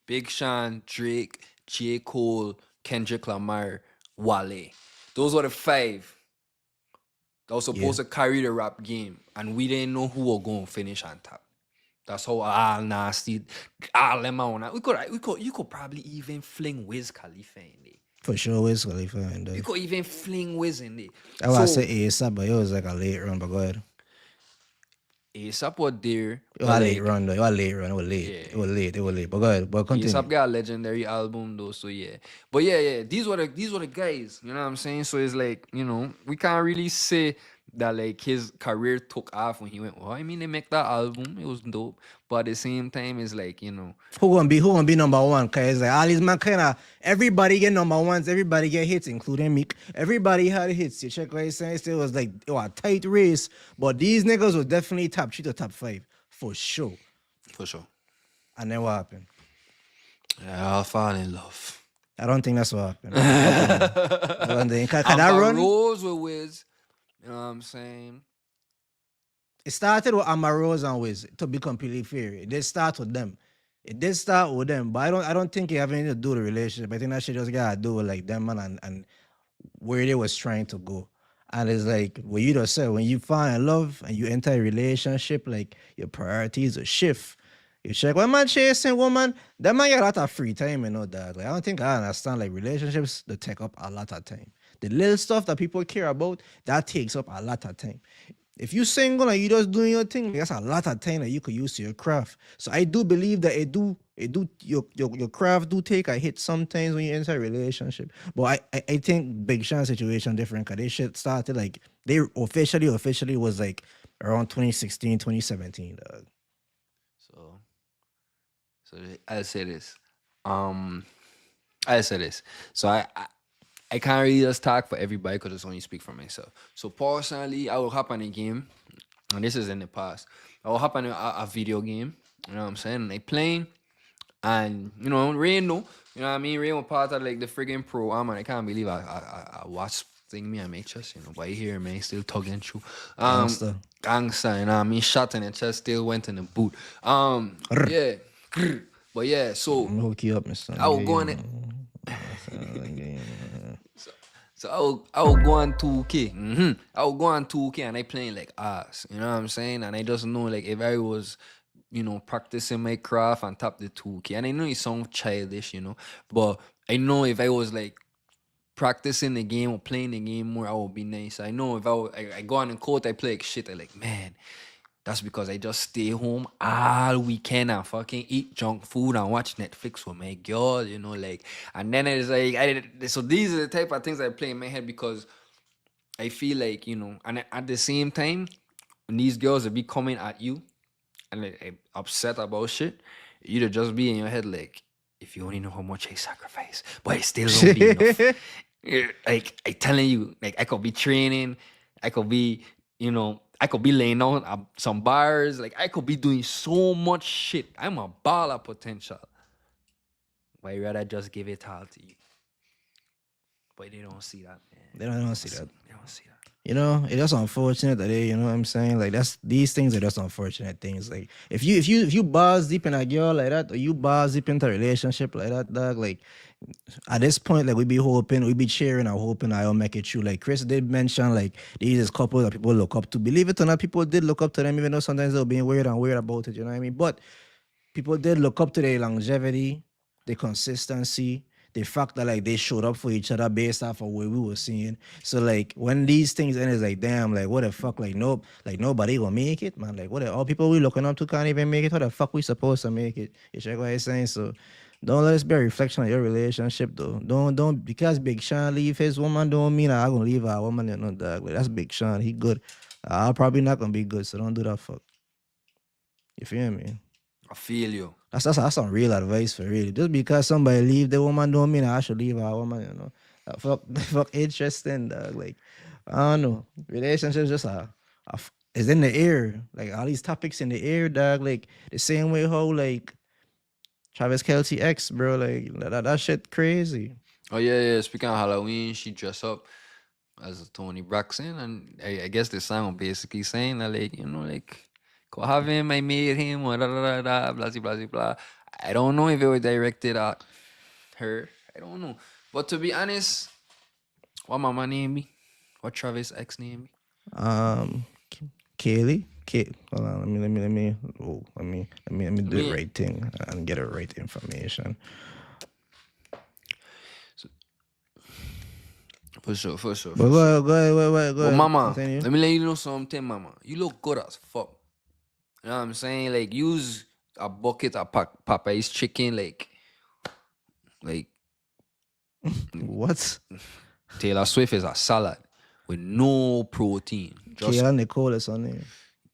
Big Sean, Drake, J. Cole, Kendrick Lamar, Wale. Those were the 5 that was supposed to carry the rap game. And we didn't know who were going to finish on top. That's how all nasty, all them on. You could probably even fling Wiz Khalifa in there. For sure, Wiz Khalifa. And, You could even fling Wiz in there. I was say ASAP, but it was like a late run, but go ahead. ASAP was there. It but was a like, late run, though. It was late run. It was late. Yeah. It was late. But go ahead. But continue. ASAP got a legendary album though, so yeah. But yeah. These were the guys. You know what I'm saying? So it's like, we can't really say that like his career took off when he went. Well, I mean, they make that album. It was dope. But at the same time, it's like, Who gonna be number one? Cause it's like all these man kinda everybody get number ones, everybody get hits, including Meek. Everybody had hits. You check what I'm saying? Still was like it was a tight race, but these niggas was definitely top 3 to top 5 for sure. for sure. And then what happened? Yeah, I'll fall in love. I don't think that's what happened. I don't think. Can that Amber run? Rose with Wiz. You know what I'm saying? It started with Amber Rose and Wiz, to be completely fair. It did start with them. It did start with them, but I don't think it have anything to do with the relationship. I think that shit just gotta do with like them man and where they was trying to go. And it's like what you just said, when you fall in love and you enter a relationship, like your priorities will shift. You check when man chasing woman, that man get a lot of free time, dog. Like I don't think I understand like relationships that take up a lot of time. The little stuff that people care about, that takes up a lot of time. If you single and you just doing your thing, that's a lot of time that you could use to your craft. So I do believe that your craft do take a hit sometimes when you enter a relationship. But I think Big Sean's situation different because they shit started like they officially was like around 2016, 2017, dog. So I'll say this. So I can't really just talk for everybody because it's only speak for myself. So personally, I will hop on a game, and this is in the past. I will hop on a video game, you know what I'm saying? And I playing, and Rain no, you know what I mean? Rain was part of like the friggin' program, and I can't believe I watched thing me and my chest, but here, man, still tugging through. Gangster, you know what I mean? Shot in the chest, still went in the boot. Yeah. But yeah, so I'm gonna hook you up, Mr. I will go on it. So I will go on 2K. I will go on 2K and I playing like ass. You know what I'm saying? And I just know like if I was, practicing my craft and tap the 2K. And I know it sounds childish, but I know if I was like practicing the game or playing the game more, I would be nice. I know if I go on the court, I play like shit. I like, man, that's because I just stay home all weekend and fucking eat junk food and watch Netflix with my girl, like, and then it's like, so these are the type of things I play in my head because I feel like, and at the same time, when these girls will be coming at you and like, upset about shit, you'd just be in your head like, if you only know how much I sacrifice, but it still don't be enough. Like, I telling you, like, I could be training, I could be, I could be laying down some bars. Like, I could be doing so much shit. I'm a baller potential. But I'd rather just give it all to you. But they don't see that, man. They don't see that. They don't see that. It's just unfortunate that they, you know what I'm saying? Like these things are just unfortunate things. Like if you bars deep in a girl like that, or you bars deep into a relationship like that, dog, like at this point, like we be cheering and hoping I'll make it true. Like Chris did mention, like these is couples that people look up to. Believe it or not, people did look up to them, even though sometimes they'll be weird about it, you know what I mean? But people did look up to their longevity, their consistency, the fact that like they showed up for each other based off of what we were seeing. So like when these things end, it's like, damn, like what the fuck, like nobody gonna make it, man. Like all people we looking up to can't even make it. How the fuck we supposed to make it? You check what I'm saying? So don't let us be a reflection of your relationship though. Don't because Big Sean leave his woman don't mean I'm gonna leave our woman, dog. Like that's Big Sean. He good. I'm probably not gonna be good, so don't do that fuck. You feel me? I feel you. That's some real advice for real. Just because somebody leave the woman don't mean I should leave our woman, Fuck interesting, dog. Like, I don't know. Relationships just it's in the air. Like all these topics in the air, dog. Like the same way how like Travis Kelce ex, bro. Like that shit crazy. Oh yeah. Speaking of Halloween, she dressed up as a Tony Braxton, and I guess the song basically saying that, like, like, go have him, I made him, blah, blah, blah, blah, blah, blah, blah, blah. I don't know if it was directed at her. I don't know. But to be honest, what mama name me? What Travis ex name me? Kaylee. Hold on, let me do the right thing and get the right information. For sure. But go ahead. But mama, Continue. let me let you know something, mama. You look good as fuck. You know what I'm saying? Like, use a bucket of Popeye's chicken, like What? Taylor Swift is a salad with no protein. Just Kayla Nicole is on there.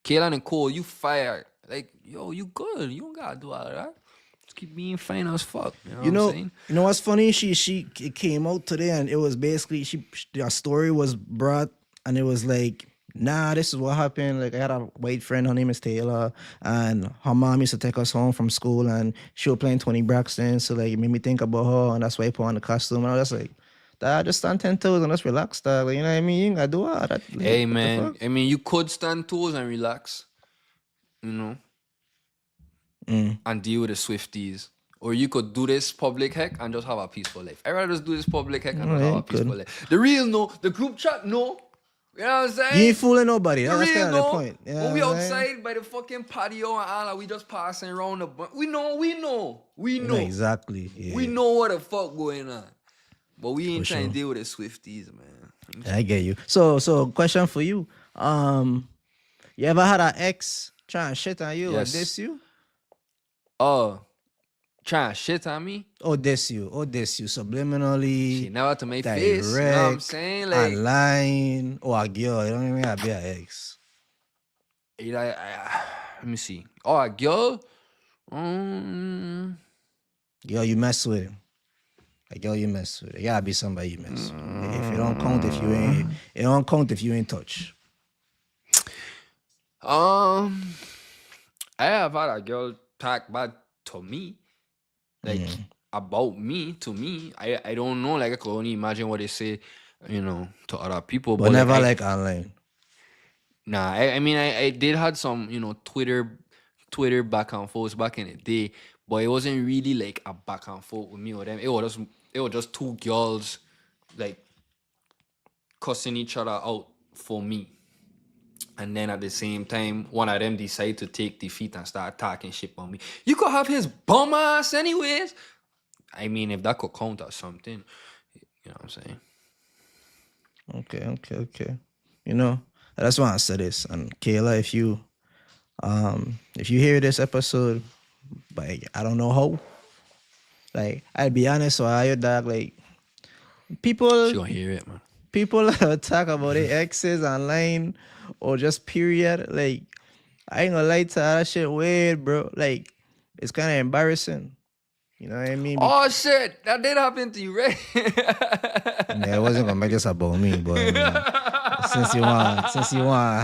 Kayla Nicole, you fired. Like, yo, you good. You don't gotta do all of that. Just keep being fine as fuck. You know what I'm saying? You know what's funny? It came out today and it was basically her story was brought and it was like, nah, this is what happened. Like I had a white friend, her name is Taylor, and her mom used to take us home from school and she was playing Tony Braxton. So like it made me think about her and that's why I put on the costume. And I was like, dad, just stand 10 toes and just relax, dog. Like, you know what I mean? You ain't gotta do all that. Like, Hey what the man, fuck? I mean, you could stand toes and relax, and deal with the Swifties. Or you could do this public heck and just have a peaceful life. I'd rather just do this public heck and just yeah, have a you peaceful could. life. The real no, the group chat no. You know what I'm saying? You ain't fooling nobody. The That's real kind of the no. point. You know When we what I'm saying? outside by the fucking patio and all that, we just passing around the we know. You know exactly. Yeah. We know what the fuck going on. But we ain't For trying sure. to deal with the Swifties, man. I get you. So question for you. You ever had an ex try and shit on you Yes. or diss you? Trying to shit on me. Or diss you subliminally. She never to my face. You know what I'm saying? Like, online, or a girl. You don't even have to be an ex. let me see. Oh, a girl? Girl, you mess with him. A girl you mess with. It gotta be somebody you mess with. If it don't count if you ain't touch. I have had a girl talk bad to me, like about me to me. I don't know. Like I could only imagine what they say, to other people. But never I, like online. Nah, I mean I did had some Twitter back and forth back in the day, but it wasn't really like a back and forth with me or them. It was just two girls like cussing each other out for me. And then at the same time, one of them decided to take defeat and start talking shit on me. You could have his bum ass anyways. I mean, if that could count as something, you know what I'm saying? Okay. You know, that's why I said this. And Kayla, if you hear this episode, like I don't know how. Like, I'll be honest, so I your dog, like people She gonna hear it, man. people talk about their exes online or just period. Like, I ain't gonna lie to her, that shit weird, bro. Like, it's kind of embarrassing. You know what I mean? Oh shit, that did happen to you, right? Yeah, it wasn't gonna make this about me, but I mean, since you want to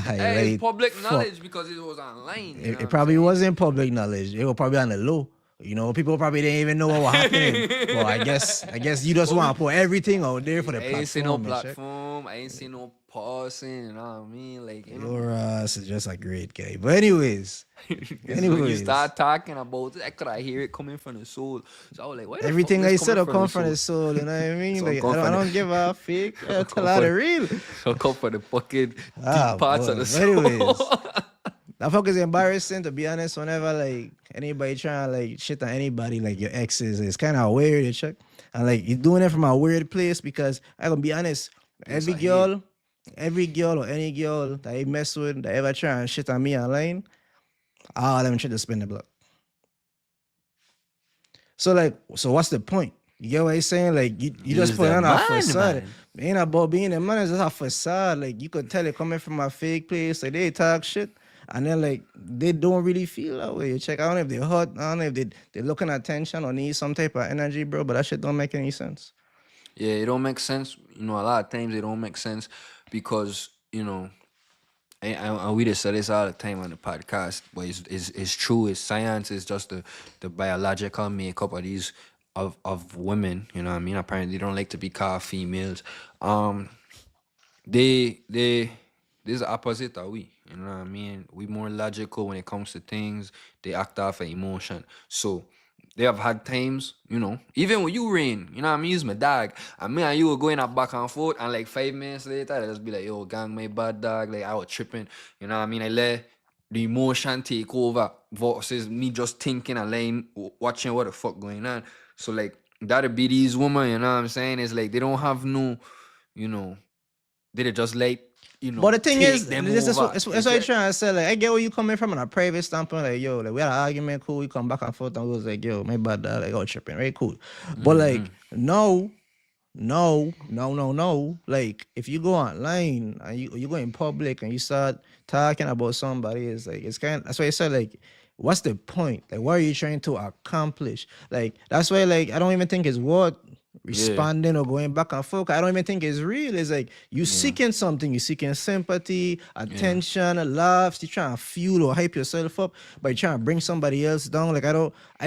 Hey, highlight, it's public fuck. knowledge because it was online. You know It what I'm probably saying? wasn't public knowledge. It was probably on the low. You know, people probably didn't even know what was happening. Well, I guess you just want to put everything out there for the I platform. ain't seen no and shit. platform. I ain't seen no pausing. You know what I mean? Like, Your ass is just a great guy. But anyways, when you start talking about it, I could hear it coming from the soul. So I was like, why the everything fuck I this said will coming come from the soul. You know what I mean? So Like, come I from don't give a fake. I tell her the real. So come for the fucking deep parts boy. of the But soul. anyways, that fuck is embarrassing, to be honest. Whenever like anybody trying to like shit on anybody, like your exes, it's kind of weird, you check. And like you're doing it from a weird place because I gonna be honest, every girl or any girl that I mess with that ever try and shit on me online, all of them try to spin the block. So what's the point? You get what I'm saying? Like you just Use put the on a man, facade. man. It ain't about being a man, it's just a facade. Like you could tell it coming from a fake place. Like they talk shit. And then like they don't really feel that way. You check. I don't know if they're hot. I don't know if they're looking at attention or need some type of energy, bro. But that shit don't make any sense. Yeah, it don't make sense. A lot of times it don't make sense because and we just say this all the time on the podcast, but it's true. It's science. It's just the biological makeup of these of women. You know what I mean? Apparently, they don't like to be called females. They this is the opposite of we. You know what I mean? We more logical when it comes to things. They act off of emotion. So they have had times, even when you rain, you know what I mean? Use my dog. And me and you were going up back and forth, and like 5 minutes later, I just be like, yo, gang, my bad dog. Like I was tripping. You know what I mean? I let the emotion take over versus me just thinking and laying watching what the fuck going on. So like that'll be these women, you know what I'm saying? It's like they don't have no, you know, they just like, But the thing take is, them this is over. what I'm trying to say. Like, I get where you coming from on a private standpoint. Like, yo, like we had an argument, cool. We come back and forth, and we was like, yo, my bad, dad. Like, oh, tripping, right? Cool. But like, no. Like, if you go online and you go in public and you start talking about somebody, it's like it's kind. That's why I said like, what's the point? Like, what are you trying to accomplish? Like, that's why like I don't even think it's worth responding or going back and forth. I don't even think it's real. It's like you seeking something, you seeking sympathy, attention, laughs. You trying to fuel or hype yourself up, but you're trying to bring somebody else down. Like I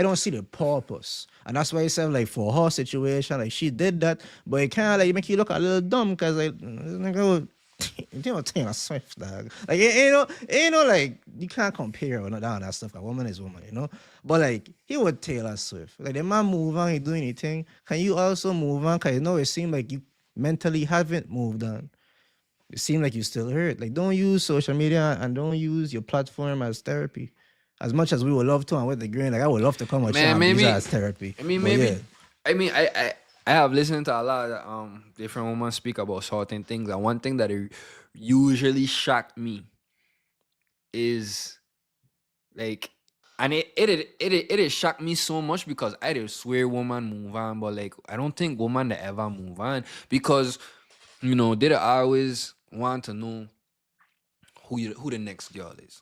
don't see the purpose. And that's why I said like for her situation, like she did that, but it kind of like make you look a little dumb because like you don't Taylor Swift, dog. Like like you can't compare or not that stuff. A woman is woman, But like he would Taylor Swift. Like the man move on, he do anything. Can you also move on? Cause it seems like you mentally haven't moved on. It seems like you still hurt. Like don't use social media and don't use your platform as therapy. As much as we would love to, and with the grain, like I would love to come and Man, use maybe that as therapy. I mean, But maybe. yeah. I mean, I have listened to a lot of different women speak about certain things, and one thing that usually shocked me is like, and it shocked me so much because I did swear woman move on, but like I don't think woman that ever move on because they always want to know who the next girl is.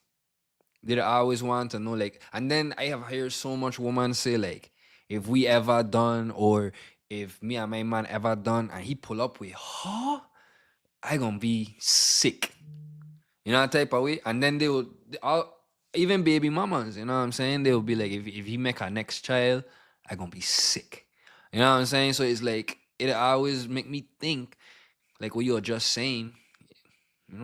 They always want to know, like, and then I have heard so much women say, like, if we ever done or if me and my man ever done and he pull up with her, I gonna be sick. You know that type of way? And then even baby mamas, you know what I'm saying? They will be like, if he make our next child, I gonna be sick. You know what I'm saying? So it's like, it always make me think, like what you're just saying,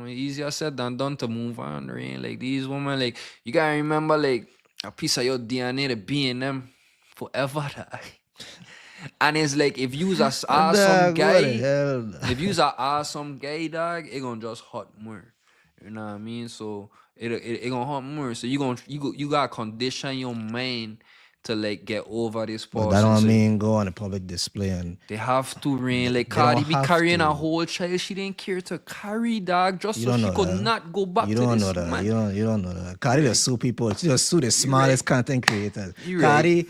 easier said than done to move on, right? Like these women, like you gotta remember, like a piece of your DNA to be in them forever. And it's like if you's a awesome Dog, what the guy, hell? if you's a awesome guy, dog, it gonna just hurt more. You know what I mean? So it gonna hurt more. So you gotta condition your mind to like get over this person. But that don't So mean go on a public display and they have to rain. Like they Cardi don't be have carrying to. a whole child. She didn't care to carry, dog, just You so don't she know could that. not go back You to don't this know that. man. You don't know that. Cardi just sue people. She just sue the smartest content creators. You Cardi,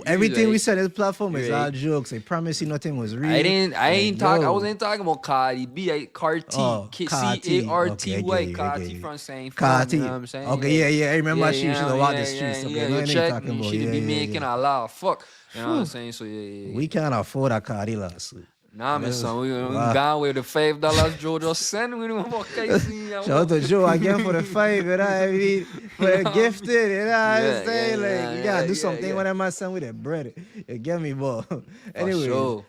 everything we right. said on this platform You is right. all jokes. I promise you nothing was real. I wasn't talking about Cardi B. Carti. Carti. C-A-R-T-Y. Okay, Carti from Saint Carti. You know what I'm saying? Okay, yeah. I remember she yeah, should have walked the streets. Okay, yeah, no, you I know check you're talking me. about. She Yeah, be yeah, making yeah. a lot of fuck. You know what I'm saying? So yeah. We can't afford a Cardi lawsuit. Nah, my son, we Wow. gone with the $5 Joe just sent. We don't want Casey. Shout out to Joe again for the fight, you know what I mean? For the gifted, you know what I'm saying? Like, you gotta do something when I'm son with the bread. You get me, bro. Anyway, sure.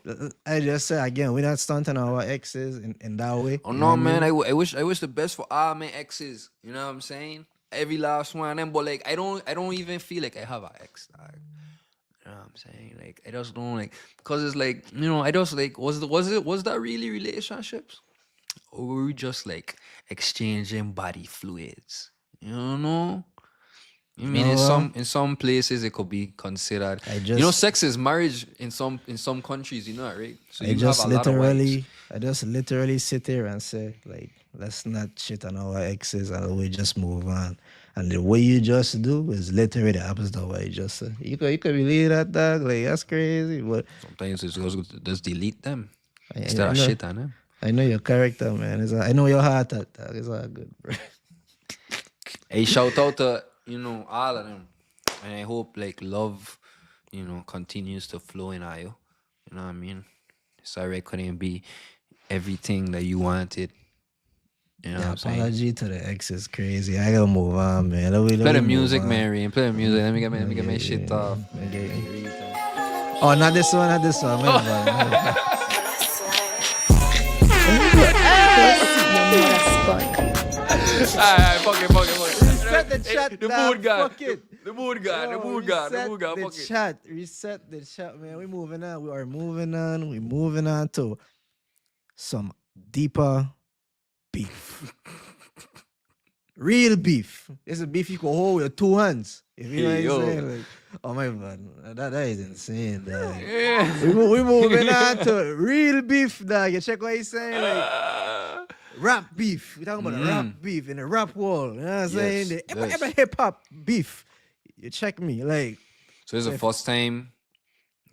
I just said again, we're not stunting our exes in that way. Oh you know no, what I man! mean? I wish the best for all my exes. You know what I'm saying? Every last one of them, but like I don't even feel like I have an ex. Dog. You know what I'm saying? Like I just don't like, cause it's like I just like was that really relationships, or were we just like exchanging body fluids? You know? I mean, in some places it could be considered. Sex is marriage in some countries. You know that, right? So I just literally sit there and say, like, let's not shit on our exes and we just move on. And the way you just do is literally the opposite of what you just said. You could believe that, dog. Like, that's crazy. But sometimes it's just delete them I instead of know- shit on them. I know your character, man. I know your heart, dog. It's all good, bro. Hey, shout out to all of them, and I hope like love, continues to flow in you. You know what I mean? Sorry I couldn't be everything that you wanted, You know The what I'm saying? apology to the ex is crazy. I gotta move on, man. Let Play the me move music, on. Mary. Play the music. Let me get my Yeah, shit yeah, off. yeah. Man. Reason. Oh, not this one, not this one. My bad, my bad. Kiss your mother's gun. Alright, fuck it. Reset the chat, The dog. mood god. Fuck it. The mood god. Yo, Fuck the it. chat. Reset the chat, man. We moving on. We are moving on. We moving on to some deeper beef. Real beef. It's a beef you can hold with 2 hands. If you know what I'm Yo. saying. Like, oh my god, that is insane, dog. Yeah. We moving on to real beef, dog. You check what he's saying, like rap beef. We talking about the rap beef in the rap world. You know what I'm saying? The yes. hip hop beef. You check me, like. So it's the first time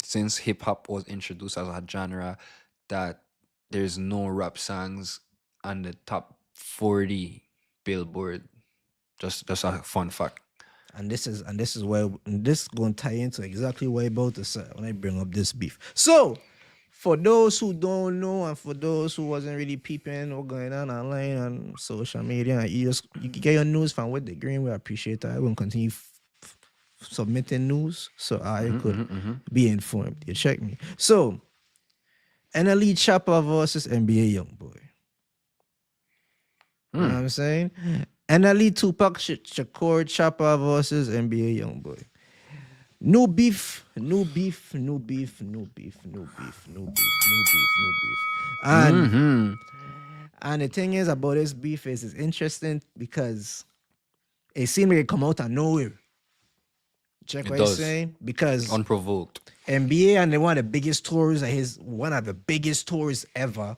since hip hop was introduced as a genre that there's no rap songs on the top 40 Billboard. Just a fun fact. And this is where this going to tie into exactly what I'm about to say when I bring up this beef. So, for those who don't know and for those who wasn't really peeping what's going on online on social media, and you get your news from With the Green. We appreciate that. We're going to continue submitting news so I could be informed. You check me. So, NLE Chopper versus NBA Youngboy. You know what I'm saying? NLE Tupac Shakur Chopper versus NBA Youngboy. No beef. And the thing is about this beef is it's interesting because it seemed like it come out of nowhere. Check It what I'm does. saying? Because Unprovoked. NBA and one of the biggest tours one of the biggest tours ever.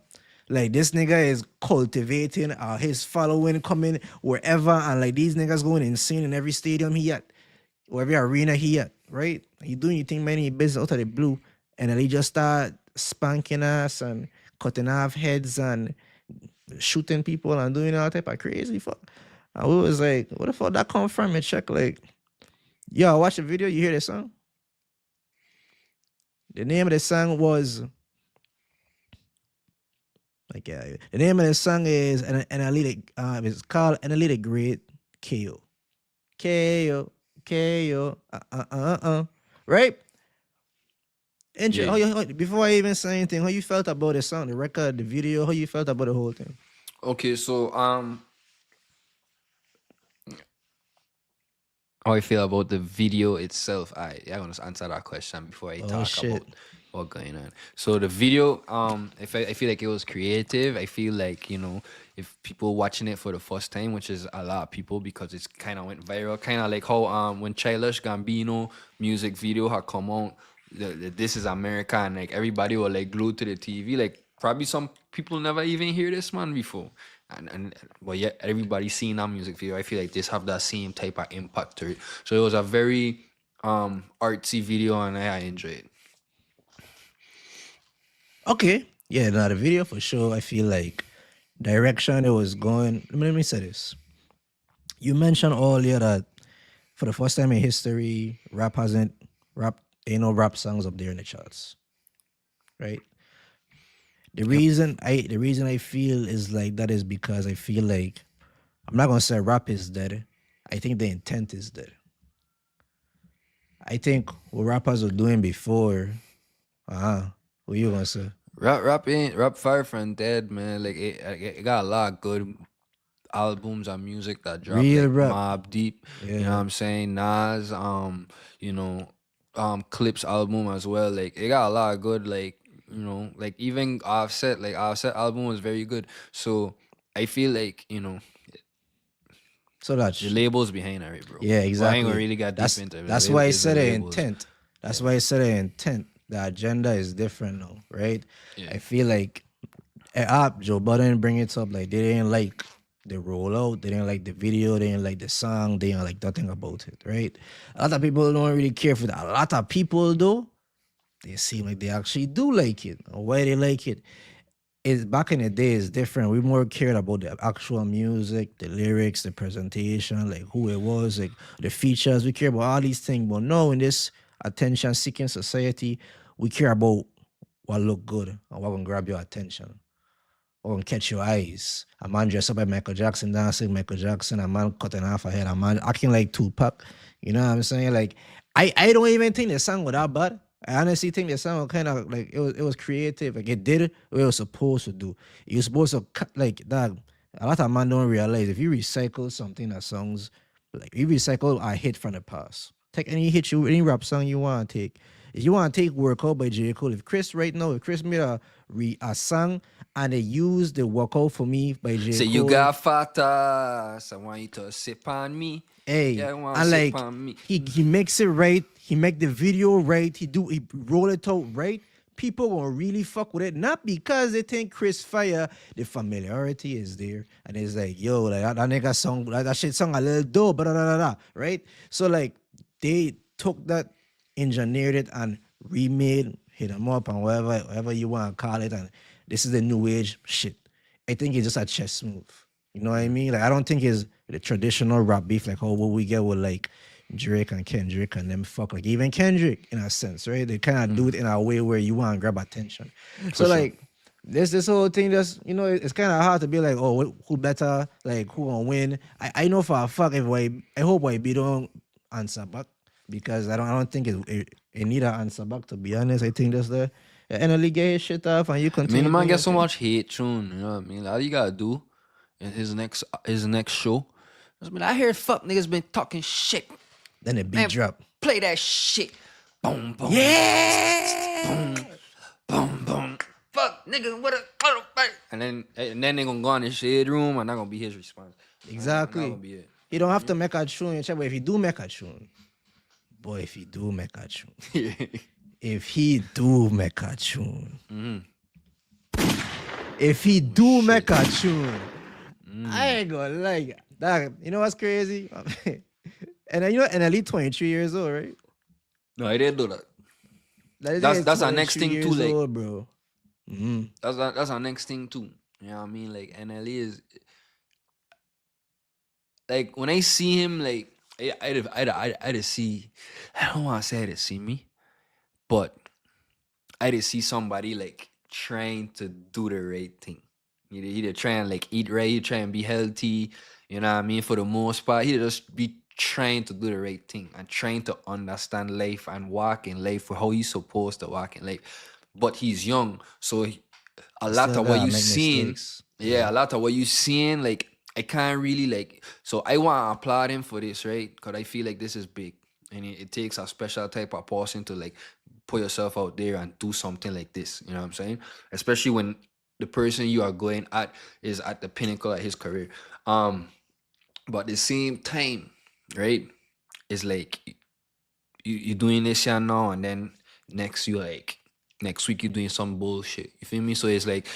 Like this nigga is cultivating his following coming wherever, and like these niggas going insane in every stadium he at, or every arena he at, right? He doing you think many business out of the blue, and then he just start spanking us and cutting off heads and shooting people and doing all type of crazy fuck. And we was like, what the fuck that come from? And check like, yo, watch the video, you hear the song? The name of the song was the name of the song is it's called NLE the Great KO. Right? Yeah. Before I even say anything, how you felt about the song, the record, the video, how you felt about the whole thing? Okay, so how I feel about the video itself. I'm gonna answer that question before I talk shit. about what's going on. So the video, I feel like it was creative. I feel like, if people watching it for the first time, which is a lot of people because it's kind of went viral, kind of like how when Childish Gambino music video had come out, the This Is America, and like everybody was like glued to the TV. Like probably some people never even hear this man before. But yet everybody seen that music video. I feel like this have that same type of impact to it. So it was a very artsy video, and I enjoyed it. Okay. Yeah, now the video for sure, I feel like direction it was going. Let me say this. You mentioned earlier that for the first time in history, ain't no rap songs up there in the charts. Right? The reason I feel is like that is because I feel like I'm not gonna say rap is dead. I think the intent is dead. I think what rappers were doing before, what you gonna say? Rap far from dead, man. Like it got a lot of good albums and music that dropped, Real like rap. Mobb Deep. Yeah. You know what I'm saying? Nas, Clips album as well. Like it got a lot of good, like even Offset album was very good. So I feel like, So that's the labels behind it, bro. yeah, But exactly. I ain't gonna really get deep into it. That's why I said the intent. That's why I said the intent. The agenda is different now, right? Yeah. I feel like Joe Budden bring it up like they didn't like the rollout, they didn't like the video, they didn't like the song, they didn't like nothing about it, right? A lot of people don't really care for that. A lot of people though, they seem like they actually do like it. And why they like it is back in the day is different. We more cared about the actual music, the lyrics, the presentation, like who it was, like the features. We care about all these things. But now in this attention-seeking society, we care about what look good and what can grab your attention. or Catch Your Eyes. A man dressed up like Michael Jackson, dancing Michael Jackson, a man cutting off a head, a man acting like Tupac. You know what I'm saying? Like, I don't even think the song was that bad. I honestly think the song was kind of like it was creative. Like it did what it was supposed to do. You're supposed to like that. A lot of men don't realize if you recycle something that songs like you recycle a hit from the past. Take any rap song you want to take. If you want to take Workout by J. Cole, if Chris made a song and they used the Workout for Me by J. Say Cole. you got fat ass, I want you to sip on me. Hey, Yeah, I want and sip like on me. he makes it right. He make the video right. He roll it out right. People will really fuck with it, not because they think Chris fire. The familiarity is there, and it's like, yo, like that nigga song, like that shit song a little dope, right? So like they took that, engineered it, and remade, hit them up, and whatever you want to call it, and this is the new age shit. I think it's just a chess move. You know what I mean? Like I don't think it's the traditional rap beef, like what we get with like Drake and Kendrick and them fuck, like even Kendrick in a sense, right? They kind of do it in a way where you want to grab attention. So like there's this whole thing that's, you know, it's kind of hard to be like, oh, who better, like who gonna win? I know for a fact I hope YB don't answer back, because I don't think it need an answer back, to be honest. I think that's the NLE get his shit off and you I continue. mean, the man doing gets so your thing. much hate, tune. You know what I mean? Like, all you gotta do in his next show, just be like, I hear fuck niggas been talking shit. Then the beat Man, drop. play that shit. Boom, boom. Yeah. Boom, boom, boom. Fuck, nigga, what a and then they gonna go in the shade room and that gonna be his response. Exactly. That gonna be it. You don't have to make a tune, but if you do make a tune, if he do make a tune, if he do make a tune, I ain't gonna lie. Dog, you know what's crazy? And then, you know, NLE 23 years old, right? No, I didn't do that. Like, That's our next 23 thing too, years like old, bro. that's our next thing too. You know what I mean? Like NLE is like when I see him, like I just see. I don't want to say I just see me, but I just see somebody like trying to do the right thing. He try and like eat right, try and be healthy. You know what I mean? For the most part, he just be trying to do the right thing and trying to understand life and walk in life for how he's supposed to walk in life. But he's young, so a lot Still of what gotta you make seeing, mistakes. yeah, a lot of what you seeing, like I can't really like. So I want to applaud him for this, right? Because I feel like this is big, and it takes a special type of person to like put yourself out there and do something like this. You know what I'm saying? Especially when the person you are going at is at the pinnacle of his career. But at the same time, right? It's like you doing this here now, and then next week you're doing some bullshit. You feel me? So it's like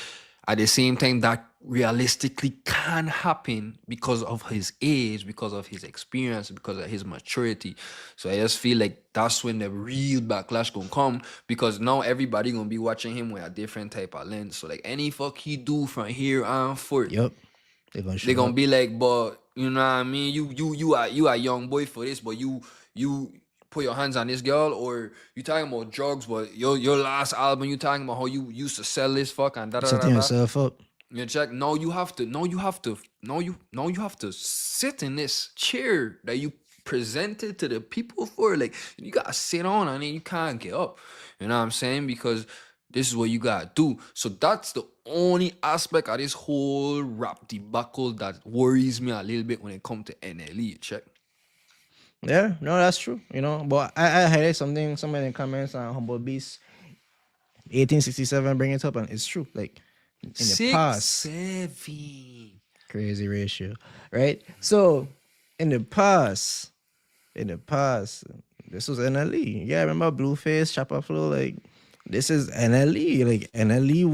at the same time that realistically can happen because of his age, because of his experience, because of his maturity. So I just feel like that's when the real backlash gonna come, because now everybody gonna be watching him with a different type of lens. So like any fuck he do from here on forth, Yup. They're gonna show they gonna up. be like, but you know what I mean? You are a young boy for this, but you put your hands on this girl, or you talking about drugs, but your last album you talking about how you used to sell this fuck and da da da Setting da. yourself up. You check. No, you have to sit in this chair that you presented to the people for. Like you gotta sit on and then you can't get up. You know what I'm saying? Because this is what you gotta do. So that's the only aspect of this whole rap debacle that worries me a little bit when it comes to NLE. Check. Yeah, no, that's true. You know, but I heard somebody in the comments on Humble Beast 1867 bring it up, and it's true. Like in the past, 6'7". crazy ratio, right? So in the past, this was NLE. Yeah, remember Blueface, Chopper Flow, like this is NLE. Like NLE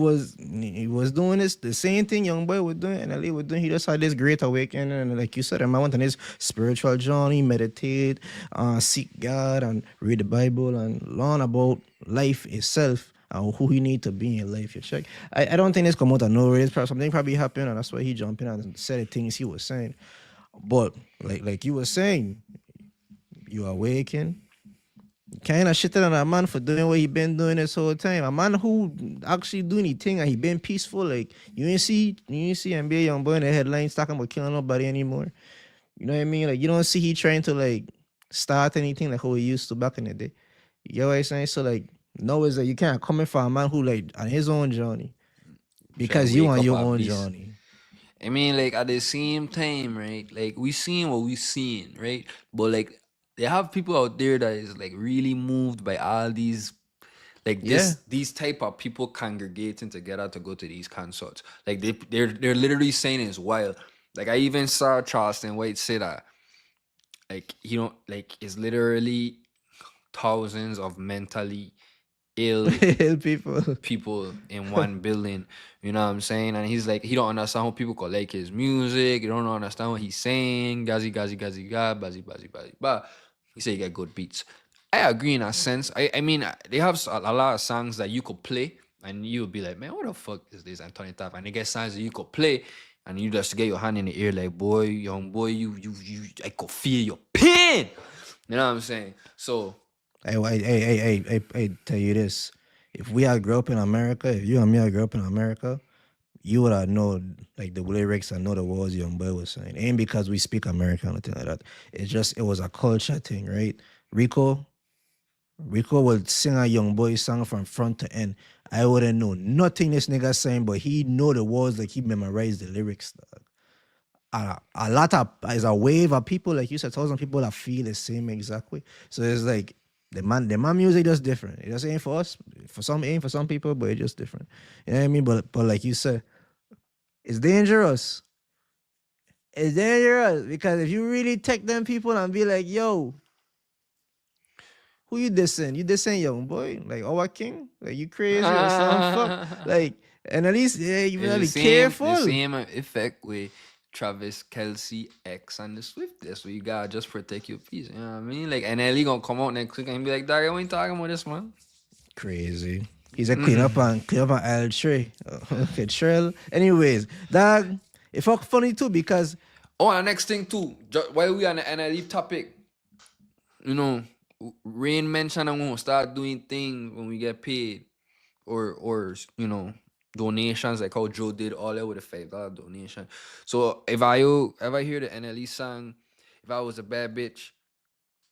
was doing this, the same thing Youngboy was doing, NLE was doing. He just had this great awakening, and like you said, I went on his spiritual journey, meditate, seek God, and read the Bible, and learn about life itself and who he need to be in life. You check. I don't think this come out of nowhere. Something probably happened, and that's why he jumped in and said the things he was saying. But like you were saying, you awaken, kind of shitting on a man for doing what he been doing this whole time. A man who actually doing his thing and he been peaceful. Like you ain't see NBA young boy in the headlines talking about killing nobody anymore. You know what I mean? Like you don't see he trying to like start anything like how he used to back in the day. You get what I'm saying? So like no, is that you can't come in for a man who like on his own journey because you wake on up your a own beast. journey. I mean, like at the same time, right? Like we seeing what we seeing, right? But like they have people out there that is like really moved by all these, like Yeah. these type of people congregating together to go to these concerts. Like they're literally saying it's wild. Like I even saw Charleston White say that, like like it's literally thousands of mentally ill People. people in one building. You know what I'm saying? And he's like, he don't understand how people could like his music. You don't understand what he's saying. Gazi, gazi, gazi, ga, bazi, bazi, bazi, ba. He said you get good beats. I agree in a sense. I mean, they have a lot of songs that you could play and you'll be like, man, what the fuck is this? And turn it up. And they get songs that you could play and you just get your hand in the ear like, boy, young boy, I could feel your pain. You know what I'm saying? So, Hey, tell you this. If we had grew up in America, if you and me had grew up in America, you would have known like the lyrics and know the words young boy was saying. Ain't because we speak American or anything like that. It's just it was a culture thing, right? Rico would sing a young boy song from front to end. I wouldn't know nothing this nigga saying, but he know the words, like he memorized the lyrics. Dog. A lot of is a wave of people, like you said, 1,000 people that feel the same exact way. So it's like the man music just different. It just ain't for us. For some ain't for some people, but it's just different. You know what I mean? But like you said, it's dangerous. It's dangerous because if you really take them people and be like, yo, who you dissing? You dissing young boy? Like our king? Like you crazy or something? Fuck. Like, and at least you better be the careful. same effect with Travis Kelce X and the Swiftest. So you gotta just protect your peace. You know what I mean? Like, and Ellie gonna come out next week and be like, Dog, we ain't talking about this, man. Crazy. He's a clean up on L Trey. Okay, Trell. Anyways, dog, it fuck funny too because Oh, and the next thing too, while we on the NLE topic, you know, Rain mentioned I'm gonna start doing things when we get paid, or you know, donations like how Joe did all that with a $5 donation. So if I ever hear the NLE song, if I was a bad bitch,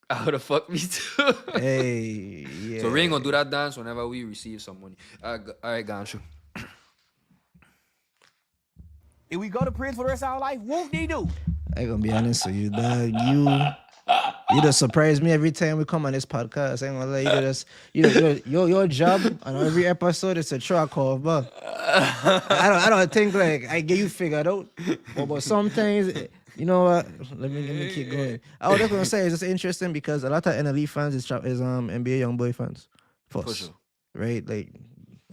I would have fucked me too. hey, yeah. So Rain gonna do that dance whenever we receive some money. All right, Ganshu. If we go to prison for the rest of our life, whoop-de-doo. I gonna be honest with you, dog. You just surprise me every time we come on this podcast. I ain't gonna lie, your job on every episode is a track over. I don't think like I get you figured out. But sometimes you know what? Let me keep going. I was just gonna say it's just interesting because a lot of NLE fans is NBA YoungBoy fans. For sure. Right? Like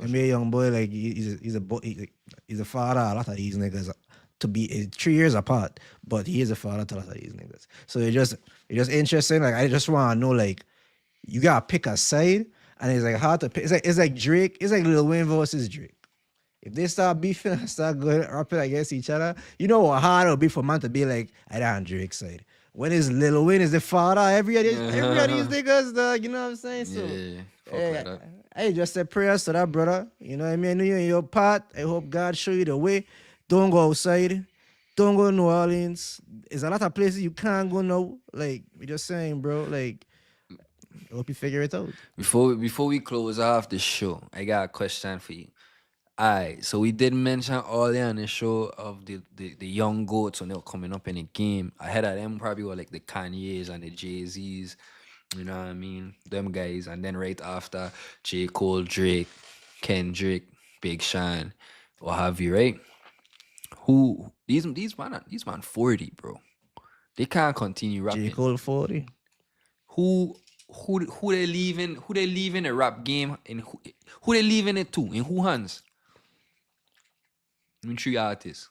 NBA YoungBoy, like he's a father. A lot of these niggas to be 3 years apart, but he is a father to a lot of these niggas. So it's just interesting. Like I just want to know, like you gotta pick a side, and it's like hard to pick. It's like Drake. It's like Lil Wayne versus Drake. If they start beefing and start going rapping against each other, you know how hard it'll be for man to be like, I don't on Drake's side. When is Lil Wayne is the father, every of these niggas, dog, you know what I'm saying? So Fuck like that. I just say prayers to that brother. You know what I mean? I know you're in your part. I hope God show you the way. Don't go outside. Don't go to New Orleans. There's a lot of places you can't go now. Like, we just saying, bro. Like, I hope you figure it out. Before we close off the show, I got a question for you. Alright, so we did mention earlier on the show of the young goats when they were coming up in the game. Ahead of them probably were like the Kanye's and the Jay-Z's, you know what I mean? Them guys. And then right after, J. Cole, Drake, Kendrick, Big Sean, what have you, right? Who these man 40, bro. They can't continue rapping. J. Cole 40. Who they leaving the rap game and who they leaving it to? In who hands? I mean, 3 artists.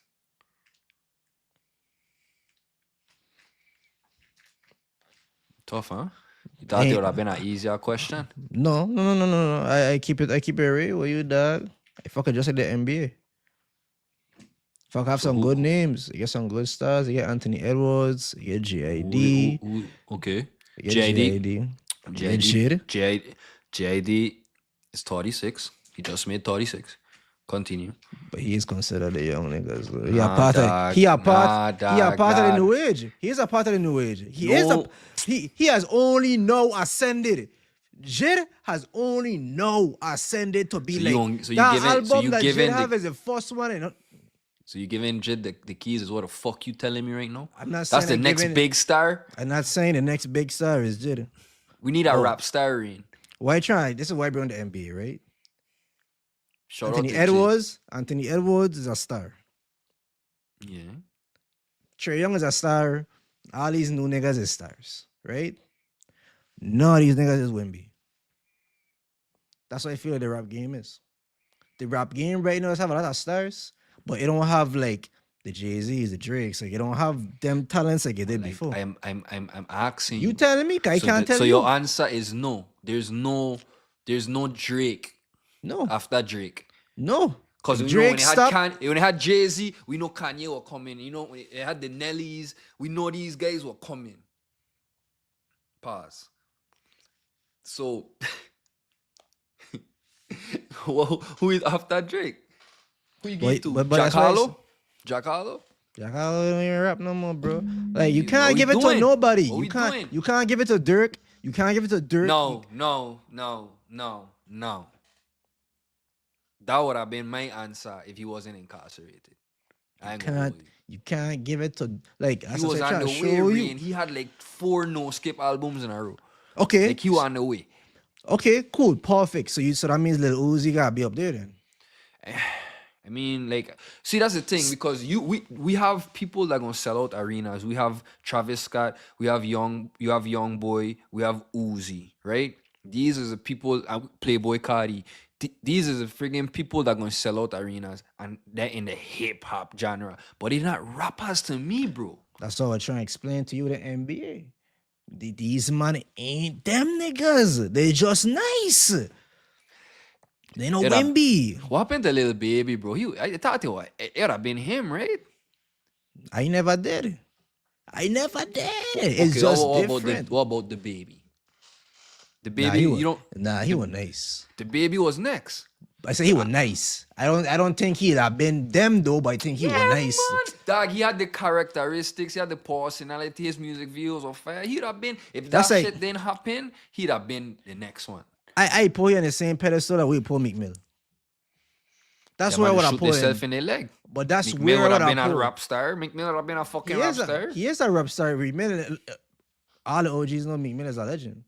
Tough, huh? You thought it would have been an easier question? No. I keep it real with you, dog. If I could just say the NBA. If I have some good names, you get some good stars. You get Anthony Edwards, you get GID. Okay. You get GID. JID is 36. He just made 36. Continue. But he is considered a young nigga. So he Nah, a part dog. of he a part Nah, he a dog, part of the dog. new age. He is a part of the new age. No. He has only now ascended. Jid has only now ascended to be So like you that giving- album so you that Jid giving have the- is the first one. And So you giving Jid the keys is what the fuck you telling me right now? I'm not That's saying the I'm next giving- big star. I'm not saying the next big star is Jid. We need a rap star in. Why try? This is why we're on the NBA, right? Shout Anthony out to Edwards. Anthony Edwards is a star. Jid. Yeah. Trey Young is a star. All these new niggas is stars, right? None of these niggas is Wimby. That's what I feel the rap game is. The rap game right now does have a lot of stars, but it don't have like the Jay-Z's, the Drakes. Like it don't have them talents like it did Like, before. I'm asking You telling me? 'Cause I can't tell so you. your answer is no. There's no Drake No, after Drake. no. Because If we know when Drake stopped, when it had Jay-Z, we know Kanye were coming. You know, when it had the Nellies, we know these guys were coming. Pause. So, who is after Drake? Who you But- give to? but Jack that's why I Harlow? Jack Harlow? Jack Harlow don't even rap no more, bro. Like you What can't we give it to doing? nobody. What You we can't. doing? You can't give it to Dirk. You can't give it to Dirk. No. That would have been my answer if he wasn't incarcerated. I ain't gonna Can't. hold you. You can't give it to like. He As I was said, on trying the to way, show Ray, you. and he had like 4 no-skip albums in a row. Okay. Like he was on the way. Okay, cool, perfect. So that means Lil Uzi gotta be up there then. I mean, like, see, that's the thing because we have people that gonna sell out arenas. We have Travis Scott, you have Young Boy, we have Uzi, right? These are the people, Playboy Cardi. These are the friggin' people that gonna sell out arenas, and they're in the hip hop genre, but they're not rappers to me, bro. That's all I'm trying to explain to you. The NBA, these man ain't them niggas. They just nice. They no Yeah, that- Wimby. What happened to Lil Baby, bro? I thought it would have been him, right? I never did. It's Okay, just what different. what about the baby? The Nah, baby, he was, you don't. he was nice. The baby was next. I say he was nice. I don't think he'd have been them though, but I think he was nice. Man. Dog, he had the characteristics, he had the personality, his music videos were fire. He'd have been, if That's that like- shit didn't happen, he'd have been the next one. I put you on the same pedestal that we put Meek Mill. That's Yeah, where I man, would shoot have put themselves him. in their leg. But that's Meek where Mill I would would have been a put him. rap star. Meek Mill would have been a fucking He rap is a, star. he is a rap star. Meek Mill, all the OGs know Meek Mill is a legend.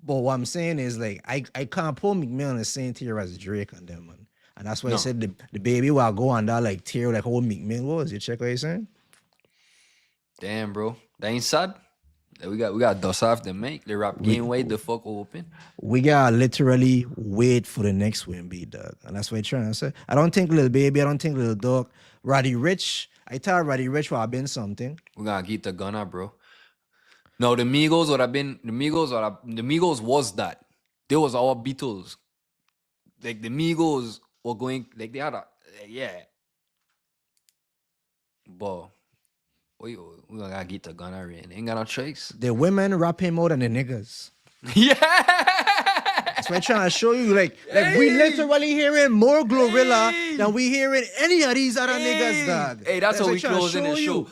But what I'm saying is like I can't put Meek Mill in the same tier as Drake and them, man. And that's why I No. said the baby will go on that like tier like how Meek Mill was. You check what you're saying? Damn, bro. That ain't sad. We got dust off the make. The rap game wide the fuck open. We gotta literally wait for the next Wimby, dog. And that's what I'm trying to say. I don't think Lil Baby, I don't think Lil Dog. Roddy Rich, I thought Roddy Rich would have been something. We gotta get the gunner, bro. No, the Migos would have been the Migos was that. They was our Beatles. Like the Migos were going like they had a yeah. But we gotta get the gunner in. Ain't got no choice. The women rapping more than the niggas. Yeah. That's what I'm trying to show you. Like we literally hearing more Glorilla than we hearing any of these other niggas, dog. Hey, that's how what we I'm trying to closing the show show. you.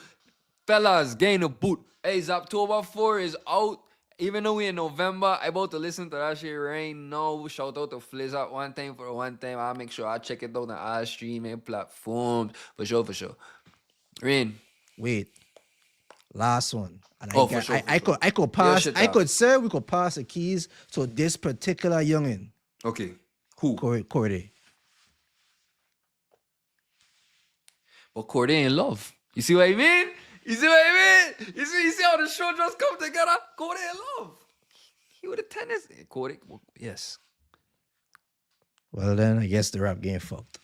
Fellas, gain a boot. Hey, it's October 4 is out. Even though we in November, I about to listen to that shit right now. Shout out to Flizzard one time for one time. I'll make sure I check it out on all streaming platforms. For sure. Rain. Wait, last one. And Oh, for sure, for sure. I could pass. shit I out. could say we could pass the keys to this particular youngin, Okay. Who? Corday. But Corday in love. You see what I mean? You see how the show just come together? Corday in love. He would have tennis. Corday, yes. Well then, I guess the rap game fucked.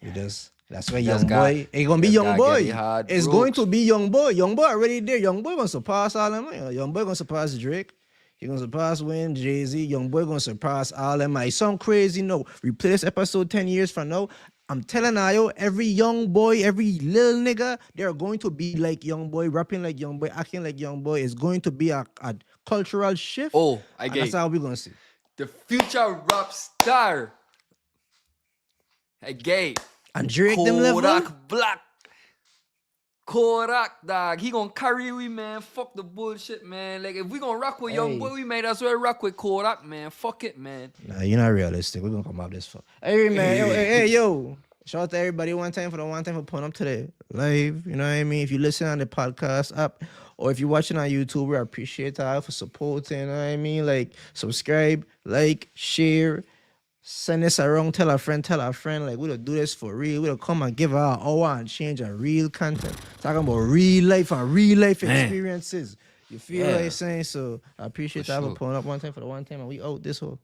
That's why Just young got- boy. It's gonna be just young gotta boy. get it hard, It's Brooks. going to be young boy. Young boy already there. Young boy gonna surpass all them. Young boy gonna surpass Drake. He gonna surpass Wayne, Jay-Z. Young boy gonna surpass all them. It sound crazy. No, we play this episode 10 years from now. I'm telling you, every young boy, every little nigga, they're going to be like young boy, rapping like young boy, acting like young boy. It's going to be a cultural shift. Oh, I and get that's it. how we're gonna see. The future rap star. I get it. And Drake them level. Kodak Black. Kodak, dog. He gonna carry we, man. Fuck the bullshit, man. Like, if we gonna rock with Young Hey. Boy, we might as well rock with Kodak, man. Fuck it, man. Nah, you're not realistic. We're gonna come out this far. Hey man, yo. Shout out to everybody one time for pulling up today. Live, you know what I mean? If you listen on the podcast app or if you're watching on YouTube, we appreciate y'all for supporting, you know what I mean? Like, subscribe, like, share, send this around, tell a friend. Like, we don't do this for real. We don't come and give our hour and change our real content. Talking about real life and real life experiences. You feel what I'm saying? So I appreciate y'all for pulling up one time and we out this whole.